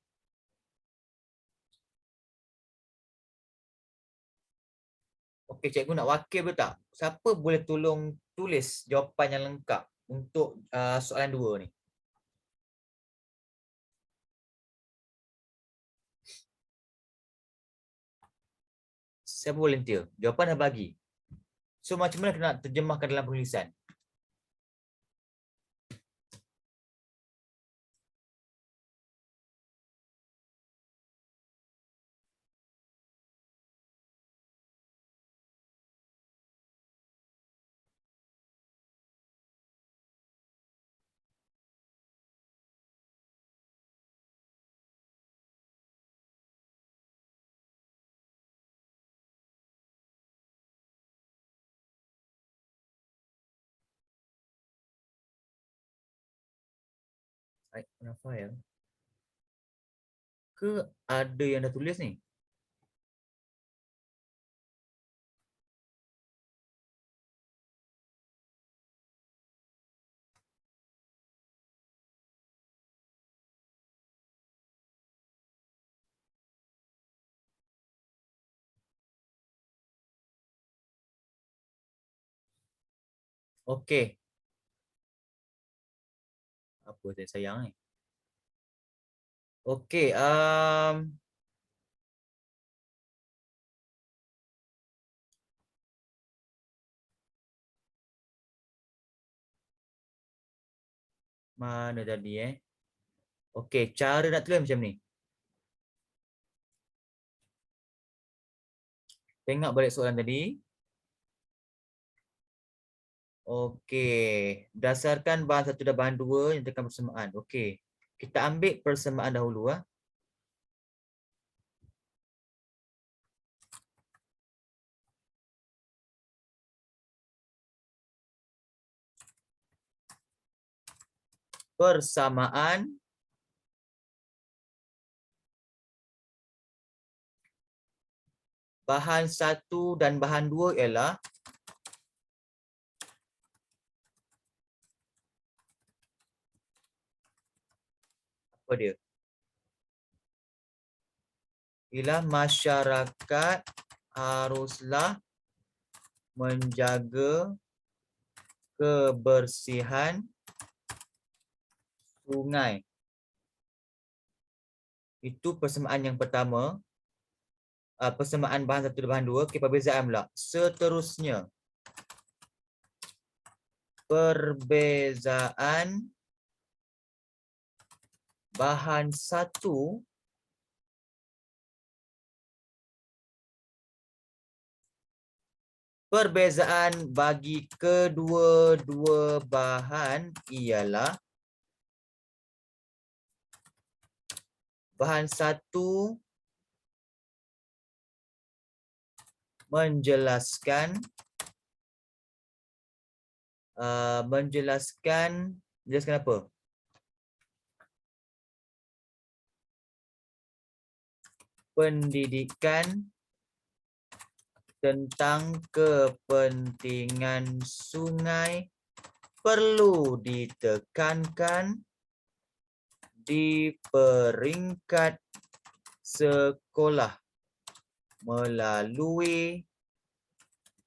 Okey, cikgu nak wakil betul tak? Siapa boleh tolong tulis jawapan yang lengkap untuk soalan 2 ni? Siapa volunteer? Jawapan dah bagi. So macam mana kita nak terjemahkan dalam penulisan? Rafael. Ke ada yang dah tulis ni? Okey. Apa saya sayang ni? Okey, mana tadi Okey, cara nak tulis macam ni. Tengok balik soalan tadi. Okey, berdasarkan bahan 1 dan bahan 2 yang tekan persamaan. Okey. Kita ambil persamaan dahulu Persamaan bahan 1 dan bahan 2 ialah apa dia? Ialah masyarakat haruslah menjaga kebersihan sungai. Itu persamaan yang pertama. Persamaan bahan 1 dan bahan 2. Okey, perbezaan pula. Seterusnya, perbezaan bahan 1 perbezaan bagi kedua-dua bahan ialah bahan 1 menjelaskan menjelaskan apa? Pendidikan tentang kepentingan sungai perlu ditekankan di peringkat sekolah melalui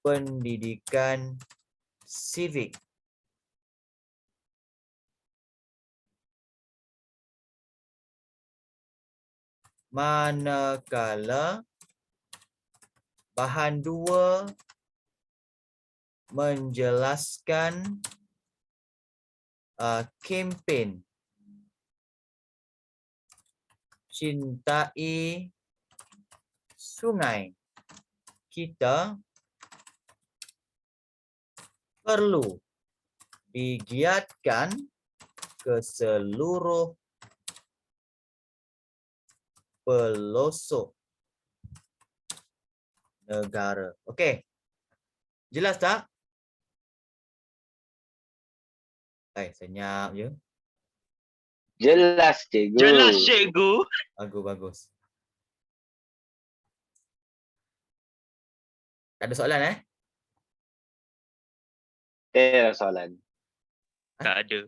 pendidikan civic. Manakala bahan 2 menjelaskan kempen cintai sungai, kita perlu digiatkan ke seluruh pelosok negara. Okey. Jelas tak? Senyap je. Jelas, cikgu. Jelas, cikgu. Bagus. Tak ada soalan Ada soalan. Tak ada.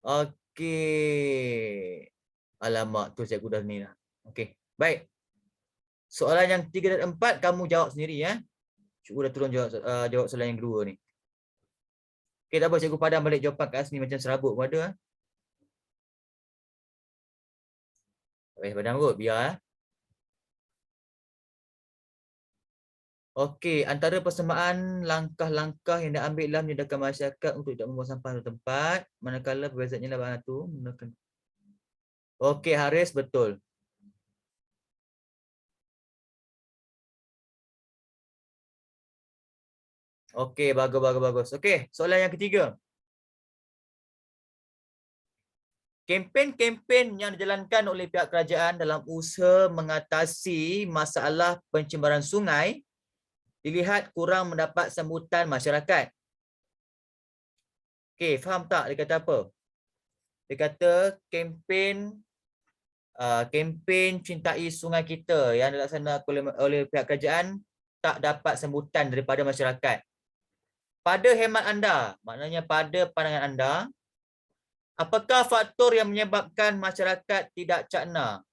Okey. Alamak, tu cikgu dah ni lah. Okey. Baik. Soalan yang 3 dan 4 kamu jawab sendiri ya. Cikgu dah turun jawab soalan yang kedua ni. Okey, tak apa, cikgu padam balik jawapan kat sini macam serabut pun ada. Tak payah padam kot, biar. Okey, antara persamaan langkah-langkah yang diambil dalam menyediakan masyarakat untuk tidak membuang sampah di tempat, manakala perbezaannya lah bahan tu. Okey, Haris, betul. Okey, bagus. Okey, soalan yang ketiga. Kempen-kempen yang dijalankan oleh pihak kerajaan dalam usaha mengatasi masalah pencemaran sungai dilihat kurang mendapat sambutan masyarakat. Okey, faham tak dia kata apa? Dia kata kempen cintai sungai kita yang dilaksanakan oleh pihak kerajaan tak dapat sambutan daripada masyarakat. Pada hemat anda, maknanya pada pandangan anda, apakah faktor yang menyebabkan masyarakat tidak cakna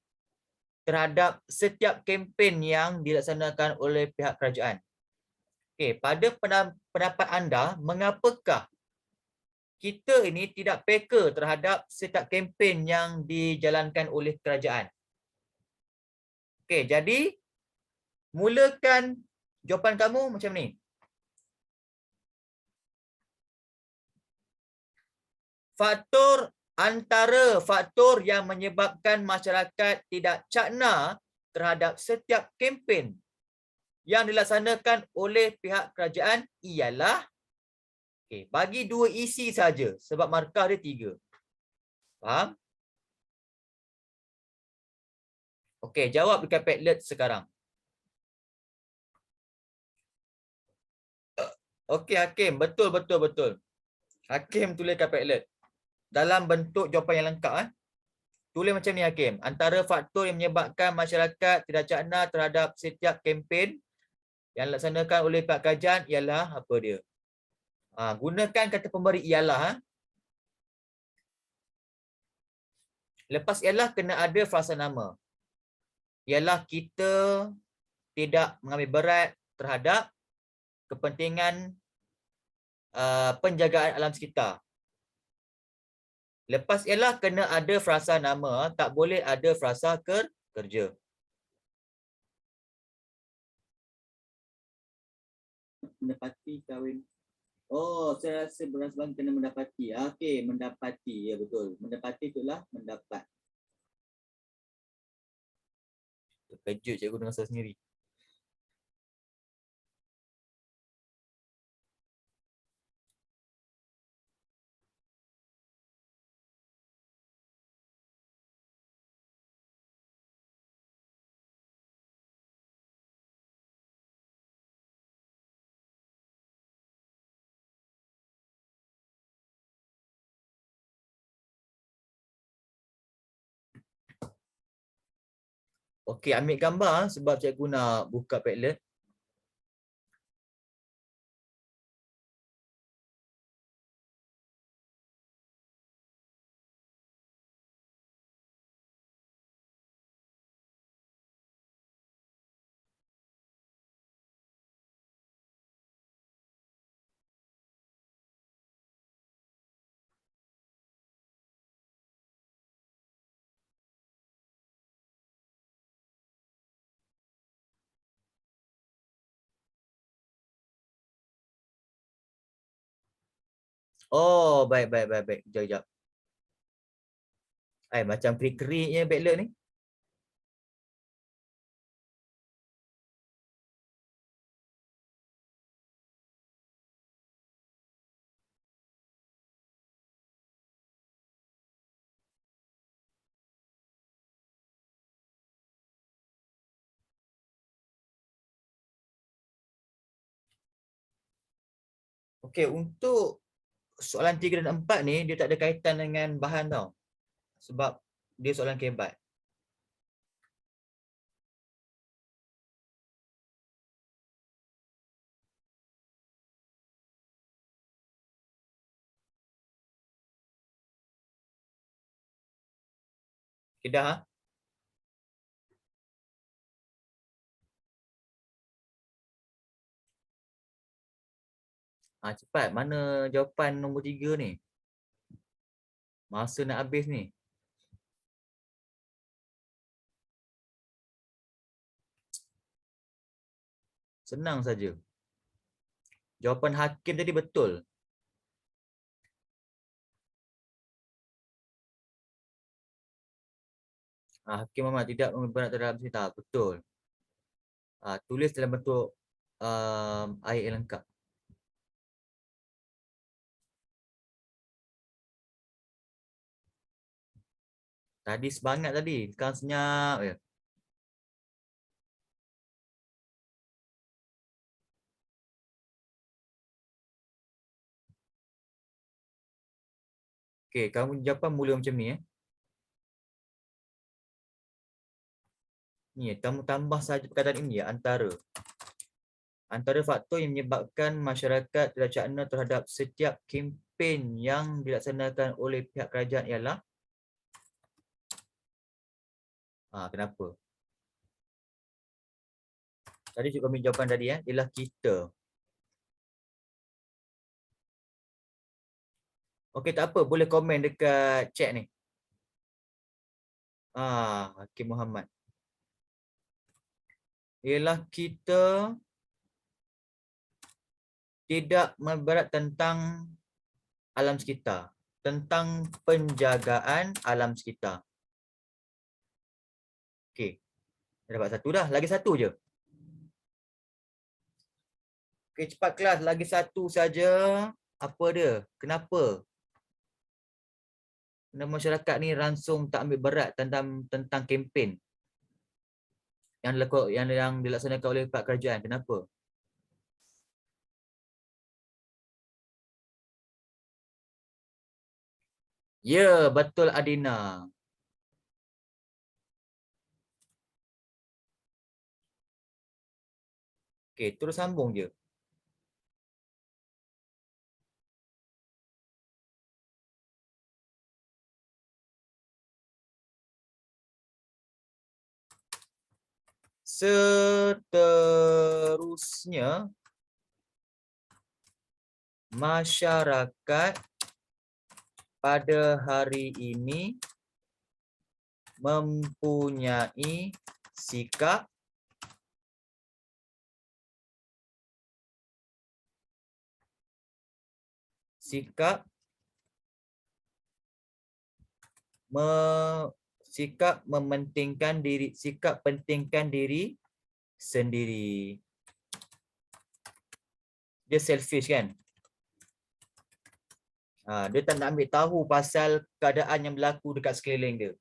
terhadap setiap kempen yang dilaksanakan oleh pihak kerajaan? Okey, pada pendapat anda, mengapakah kita ini tidak peka terhadap setiap kempen yang dijalankan oleh kerajaan? Okey, jadi mulakan jawapan kamu macam ni. Antara faktor yang menyebabkan masyarakat tidak cakna terhadap setiap kempen yang dilaksanakan oleh pihak kerajaan ialah, bagi 2 isi saja sebab markah dia 3. Faham? Okey, jawab dekat Padlet sekarang. Okey, Hakim, betul. Hakim tulis kat Padlet. Dalam bentuk jawapan yang lengkap. Tulis macam ni, Hakim. Antara faktor yang menyebabkan masyarakat tidak cakna terhadap setiap kempen yang dilaksanakan oleh pihak kerajaan ialah apa dia? Gunakan kata pemberi ialah. Lepas ialah kena ada frasa nama. Ialah kita tidak mengambil berat terhadap kepentingan penjagaan alam sekitar. Lepas ialah kena ada frasa nama, tak boleh ada frasa kerja. Mendapati kahwin. Oh, saya rasa berasbang kena mendapati. Okey, mendapati. Ya, betul. Mendapati itulah mendapat. Terkejut cikgu dengan saya sendiri. Okey, ambil gambar sebab cikgu nak buka Padlet. Oh, baik. Jap. Macam kerik-keriknya Padlet ni. Okey, untuk soalan 3 dan 4 ni dia tak ada kaitan dengan bahan tau. Sebab dia soalan kebat. Okay, dah. Cepat. Mana jawapan nombor 3 ni? Masa nak habis ni. Senang saja. Jawapan Hakim tadi betul. Hakim Muhammad tidak memberat terhadap cerita. Betul. Tulis dalam bentuk ayat yang lengkap. Tadi semangat tadi. Sekarang senyap je. Okey, kamu jawapan mula macam ni. Ni, kamu tambah saja perkataan ini ya, antara. Antara faktor yang menyebabkan masyarakat tidak cakna terhadap setiap kempen yang dilaksanakan oleh pihak kerajaan ialah kenapa? Tadi juga kami jawapan tadi ialah kita. Okey, tak apa, boleh komen dekat chat ni. Hakim Muhammad. Ialah kita tidak memberat tentang alam sekitar, tentang penjagaan alam sekitar. Okey. Dah dapat satu dah, lagi satu je. Okey, cepat kelas, lagi satu saja. Apa dia? Kenapa? Kenapa masyarakat ni langsung tak ambil berat tentang kempen yang dilaksanakan oleh pihak kerajaan? Kenapa? Ya, betul Adina. Okey, terus sambung je. Seterusnya, masyarakat pada hari ini mempunyai sikap pentingkan diri sendiri. Dia selfish kan? Dia tak nak ambil tahu pasal keadaan yang berlaku dekat sekeliling dia.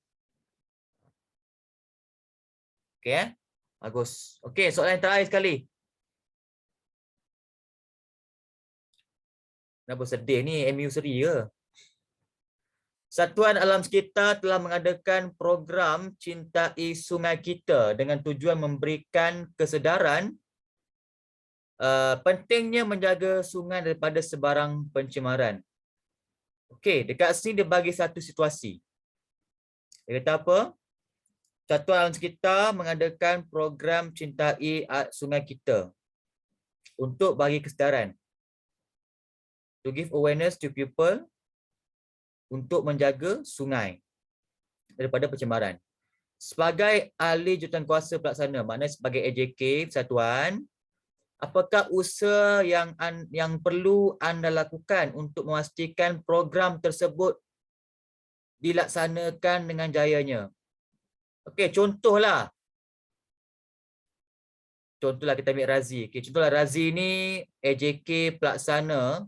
Okey bagus. Okey, soalan yang terakhir sekali. Kenapa sedih ni? MU seri ke? Satuan Alam Sekitar telah mengadakan program Cintai Sungai Kita dengan tujuan memberikan kesedaran pentingnya menjaga sungai daripada sebarang pencemaran. Okey, dekat sini dia bagi satu situasi. Dia kata apa? Satuan Alam Sekitar mengadakan program Cintai Sungai Kita untuk bagi kesedaran. To give awareness to people untuk menjaga sungai daripada pencemaran. Sebagai ahli jurutankuasa pelaksana, maknanya sebagai AJK Persatuan, apakah usaha yang perlu anda lakukan untuk memastikan program tersebut dilaksanakan dengan jayanya? Okey, contohlah kita ambil Razi. Okey, contohlah Razi ni AJK pelaksana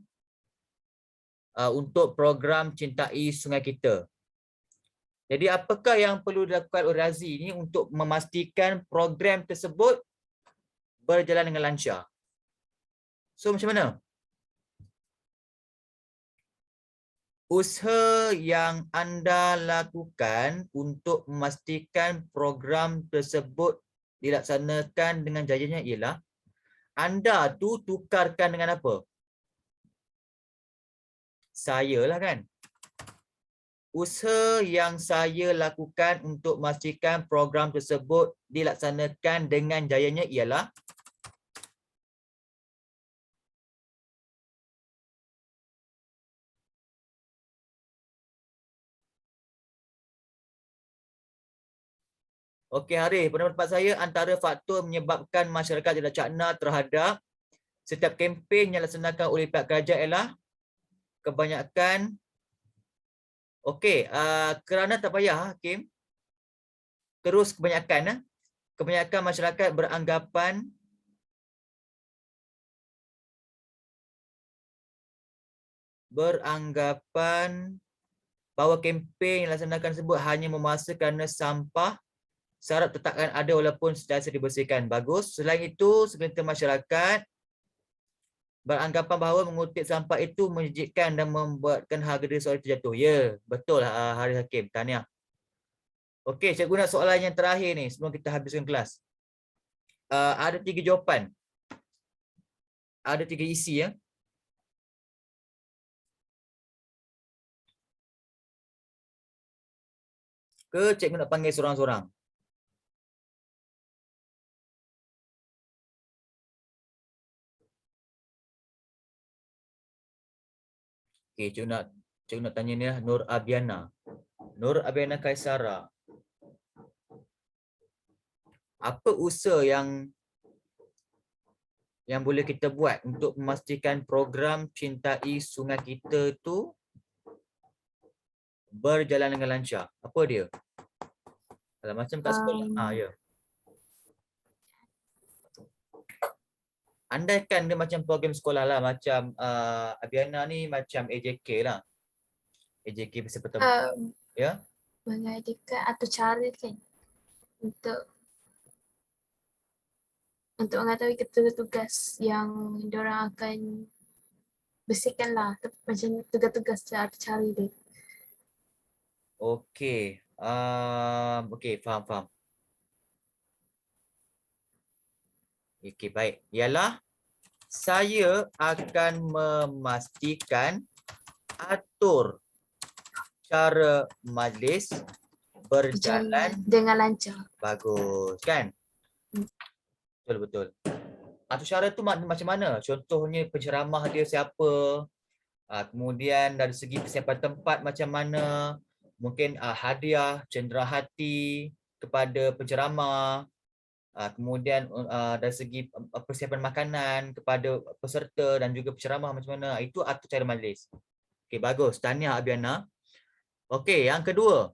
untuk program Cintai Sungai Kita. Jadi apakah yang perlu dilakukan oleh Razi ni untuk memastikan program tersebut berjalan dengan lancar? So macam mana? Usaha yang anda lakukan untuk memastikan program tersebut dilaksanakan dengan jayanya ialah anda tu tukarkan dengan apa? Saya lah kan. Usaha yang saya lakukan untuk memastikan program tersebut dilaksanakan dengan jayanya ialah okey Harif, pendapat saya antara faktor menyebabkan masyarakat tidak cakna terhadap setiap kempen yang dilaksanakan oleh pihak kerajaan ialah kebanyakan kerana tak payah Hakim. Terus kebanyakan masyarakat beranggapan bahawa kempen yang dilaksanakan tersebut hanya memasa kerana sampah syarat tetap akan ada walaupun sentiasa dibersihkan. Bagus. Selain itu, segelintir masyarakat beranggapan bahawa mengutip sampah itu menjijikkan dan membuatkan harga diri seorang terjatuh. Ya, betul Haris Hakim. Tahniah. Okey, saya guna soalan yang terakhir ni sebelum kita habiskan kelas. Ada 3 jawapan. Ada 3 isi ya. Ke cikgu nak panggil seorang-seorang? Okey, cikgu nak tanya ni lah, Nur Abiana. Nur Abiana Kaisara. Apa usaha yang boleh kita buat untuk memastikan program Cintai Sungai Kita tu berjalan dengan lancar? Apa dia? Kalau macam kat sekolah, ya. Andaikan dia macam program sekolah lah, macam Abiana ni macam AJK lah. AJK Persatuan. Ya. Mengadakan atau cara kan untuk mengetahui tugas-tugas yang diorang akan bersihkan lah, macam tugas-tugas cara dia. Okey. Okey, faham. Okey, baik. Ialah saya akan memastikan atur cara majlis berjalan dengan lancar. bagus, kan? Betul. Atur cara tu macam mana? Contohnya penceramah dia siapa? Kemudian dari segi persiapan tempat macam mana? Mungkin hadiah, cenderahati kepada penceramah. Kemudian dari segi persiapan makanan kepada peserta dan juga penceramah macam mana. Itu atur cara majlis. Okey, bagus. Tahniah Abiana. Okey, yang kedua.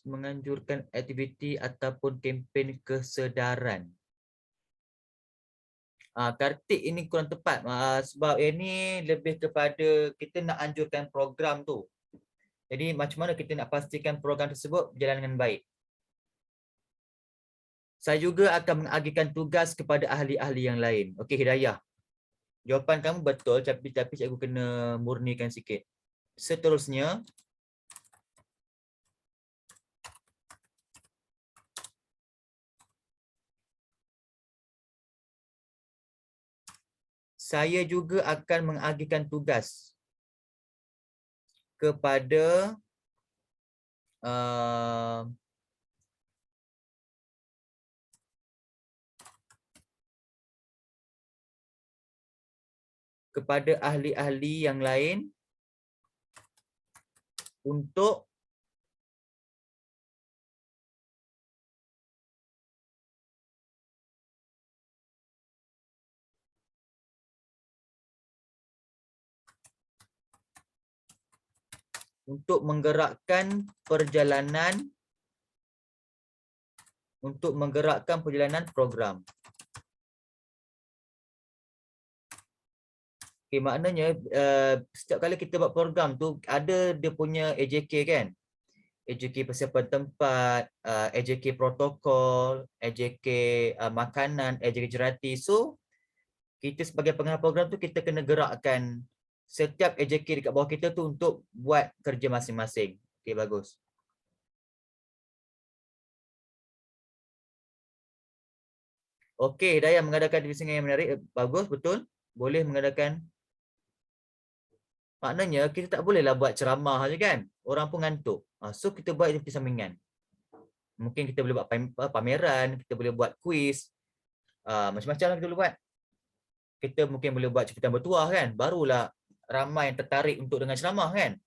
Menganjurkan aktiviti ataupun kempen kesedaran. Kartik ini kurang tepat sebab ini lebih kepada kita nak anjurkan program tu. Jadi macam mana kita nak pastikan program tersebut berjalan dengan baik. Saya juga akan mengagikan tugas kepada ahli-ahli yang lain. Okey, Hidayah. Jawapan kamu betul, tapi cikgu kena murnikan sikit. Seterusnya, saya juga akan mengagihkan tugas kepada kepada ahli-ahli yang lain untuk menggerakkan perjalanan program. Okay, maknanya setiap kali kita buat program tu ada dia punya AJK kan? AJK persiapan tempat, AJK protokol, AJK makanan, AJK jerati. So, kita sebagai pengarah program tu kita kena gerakkan setiap AJK dekat bawah kita tu untuk buat kerja masing-masing. Okay, bagus. Okey, Dayah mengadakan divisi yang menarik. Bagus, betul. Boleh mengadakan. Maknanya kita tak bolehlah buat ceramah je kan. Orang pun ngantuk. So kita buat aktiviti sampingan. Mungkin kita boleh buat pameran, kita boleh buat kuis. Macam-macam lah kita boleh buat. Kita mungkin boleh buat cerita bertuah kan. Barulah ramai yang tertarik untuk dengar ceramah kan.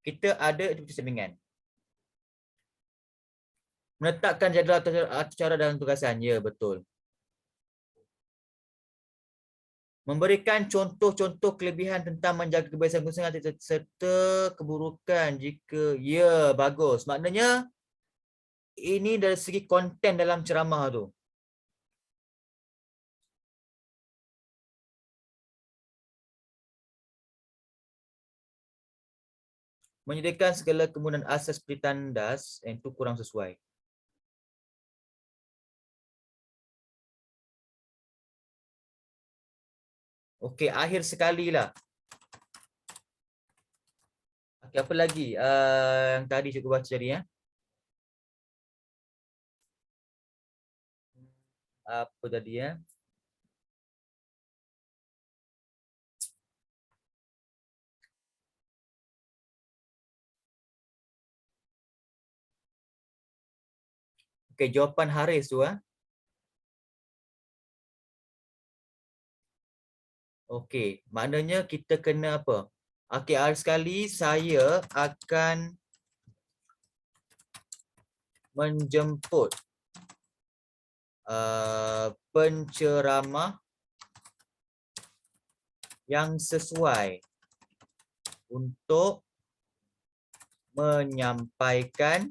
Kita ada aktiviti sampingan. Menetapkan jadual atau cara dalam tugasan. Ya, betul. Memberikan contoh-contoh kelebihan tentang menjaga kebiasaan konsentrasi serta keburukan jika ya, bagus. Maknanya ini dari segi konten dalam ceramah tu. Menyediakan segala kemudahan asas seperti tandas itu kurang sesuai. Okey, akhir sekali lah. Okay, apa lagi yang tadi cikgu baca tadi ya? Apa tadi ya? Okey, jawapan Haris tu ah. Okey, maknanya kita kena apa? Okey, akhir sekali saya akan menjemput penceramah yang sesuai untuk menyampaikan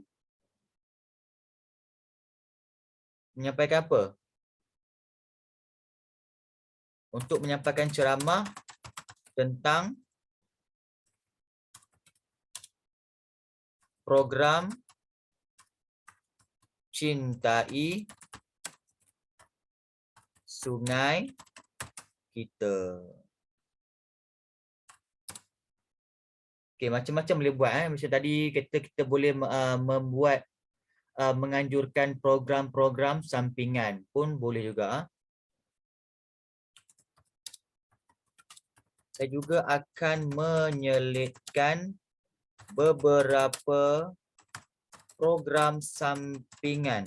apa? Untuk menyampaikan ceramah tentang program Cintai Sungai Kita. Okey, macam-macam boleh buat macam tadi kita boleh membuat menganjurkan program-program sampingan pun boleh juga. Saya juga akan menyelitkan beberapa program sampingan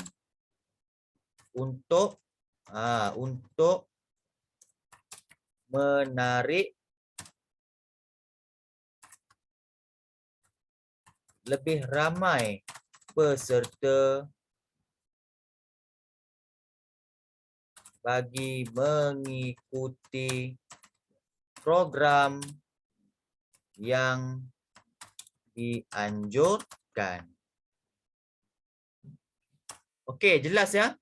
untuk menarik lebih ramai peserta bagi mengikuti program yang dianjurkan. Okey, jelas ya?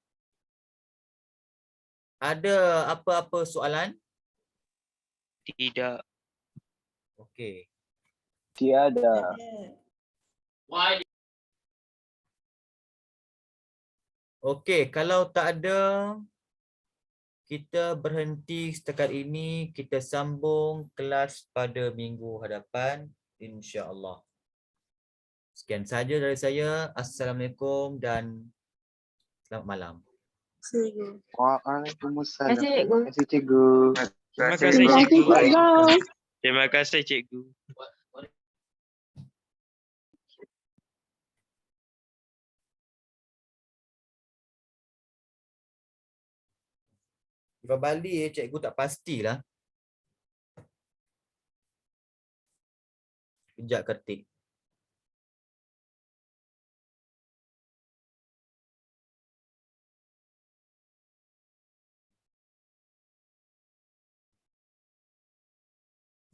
Ada apa-apa soalan? Tidak. Okey. Tiada. Okey, kalau tak ada, kita berhenti setakat ini. Kita sambung kelas pada minggu hadapan, insya-Allah. Sekian saja dari saya. Assalamualaikum dan selamat malam. Waalaikumsalam. Terima kasih, Cikgu. Terima kasih cikgu. Terima kasih, Terima kasih, cikgu. Cikgu. Terima kasih, cikgu. Ifah Bali cikgu tak pastilah. Kejap ketik.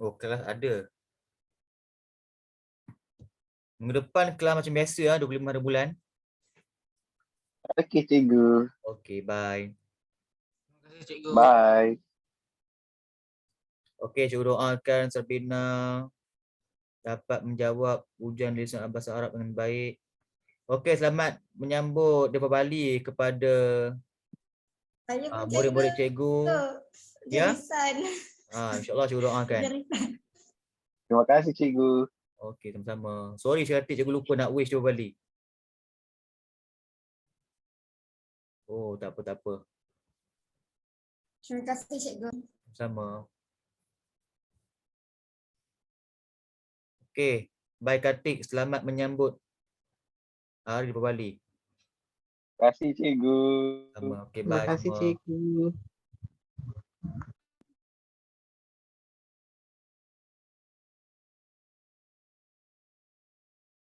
Oh, kelas ada. Minggu depan kelas macam biasa 25 hari bulan. Okey cikgu. Okey, bye. Bye. Okey, cikgu doakan Sabina dapat menjawab ujian lisan bahasa Arab dengan baik. Okey, selamat menyambut daripada Bali kepada Saya pun murid-murid cikgu. Ya? Jerisan. InsyaAllah cikgu doakan. Jerisan. Terima kasih cikgu. Okey, sama-sama. Sorry sekali cikgu lupa nak wish daripada Bali. Oh, tak apa, tak apa. Terima kasih cikgu. Sama. Okey, bye Kartik. Selamat menyambut hari di Bali. Terima kasih cikgu. Sama. Okey, Terima bye kasih semua. cikgu.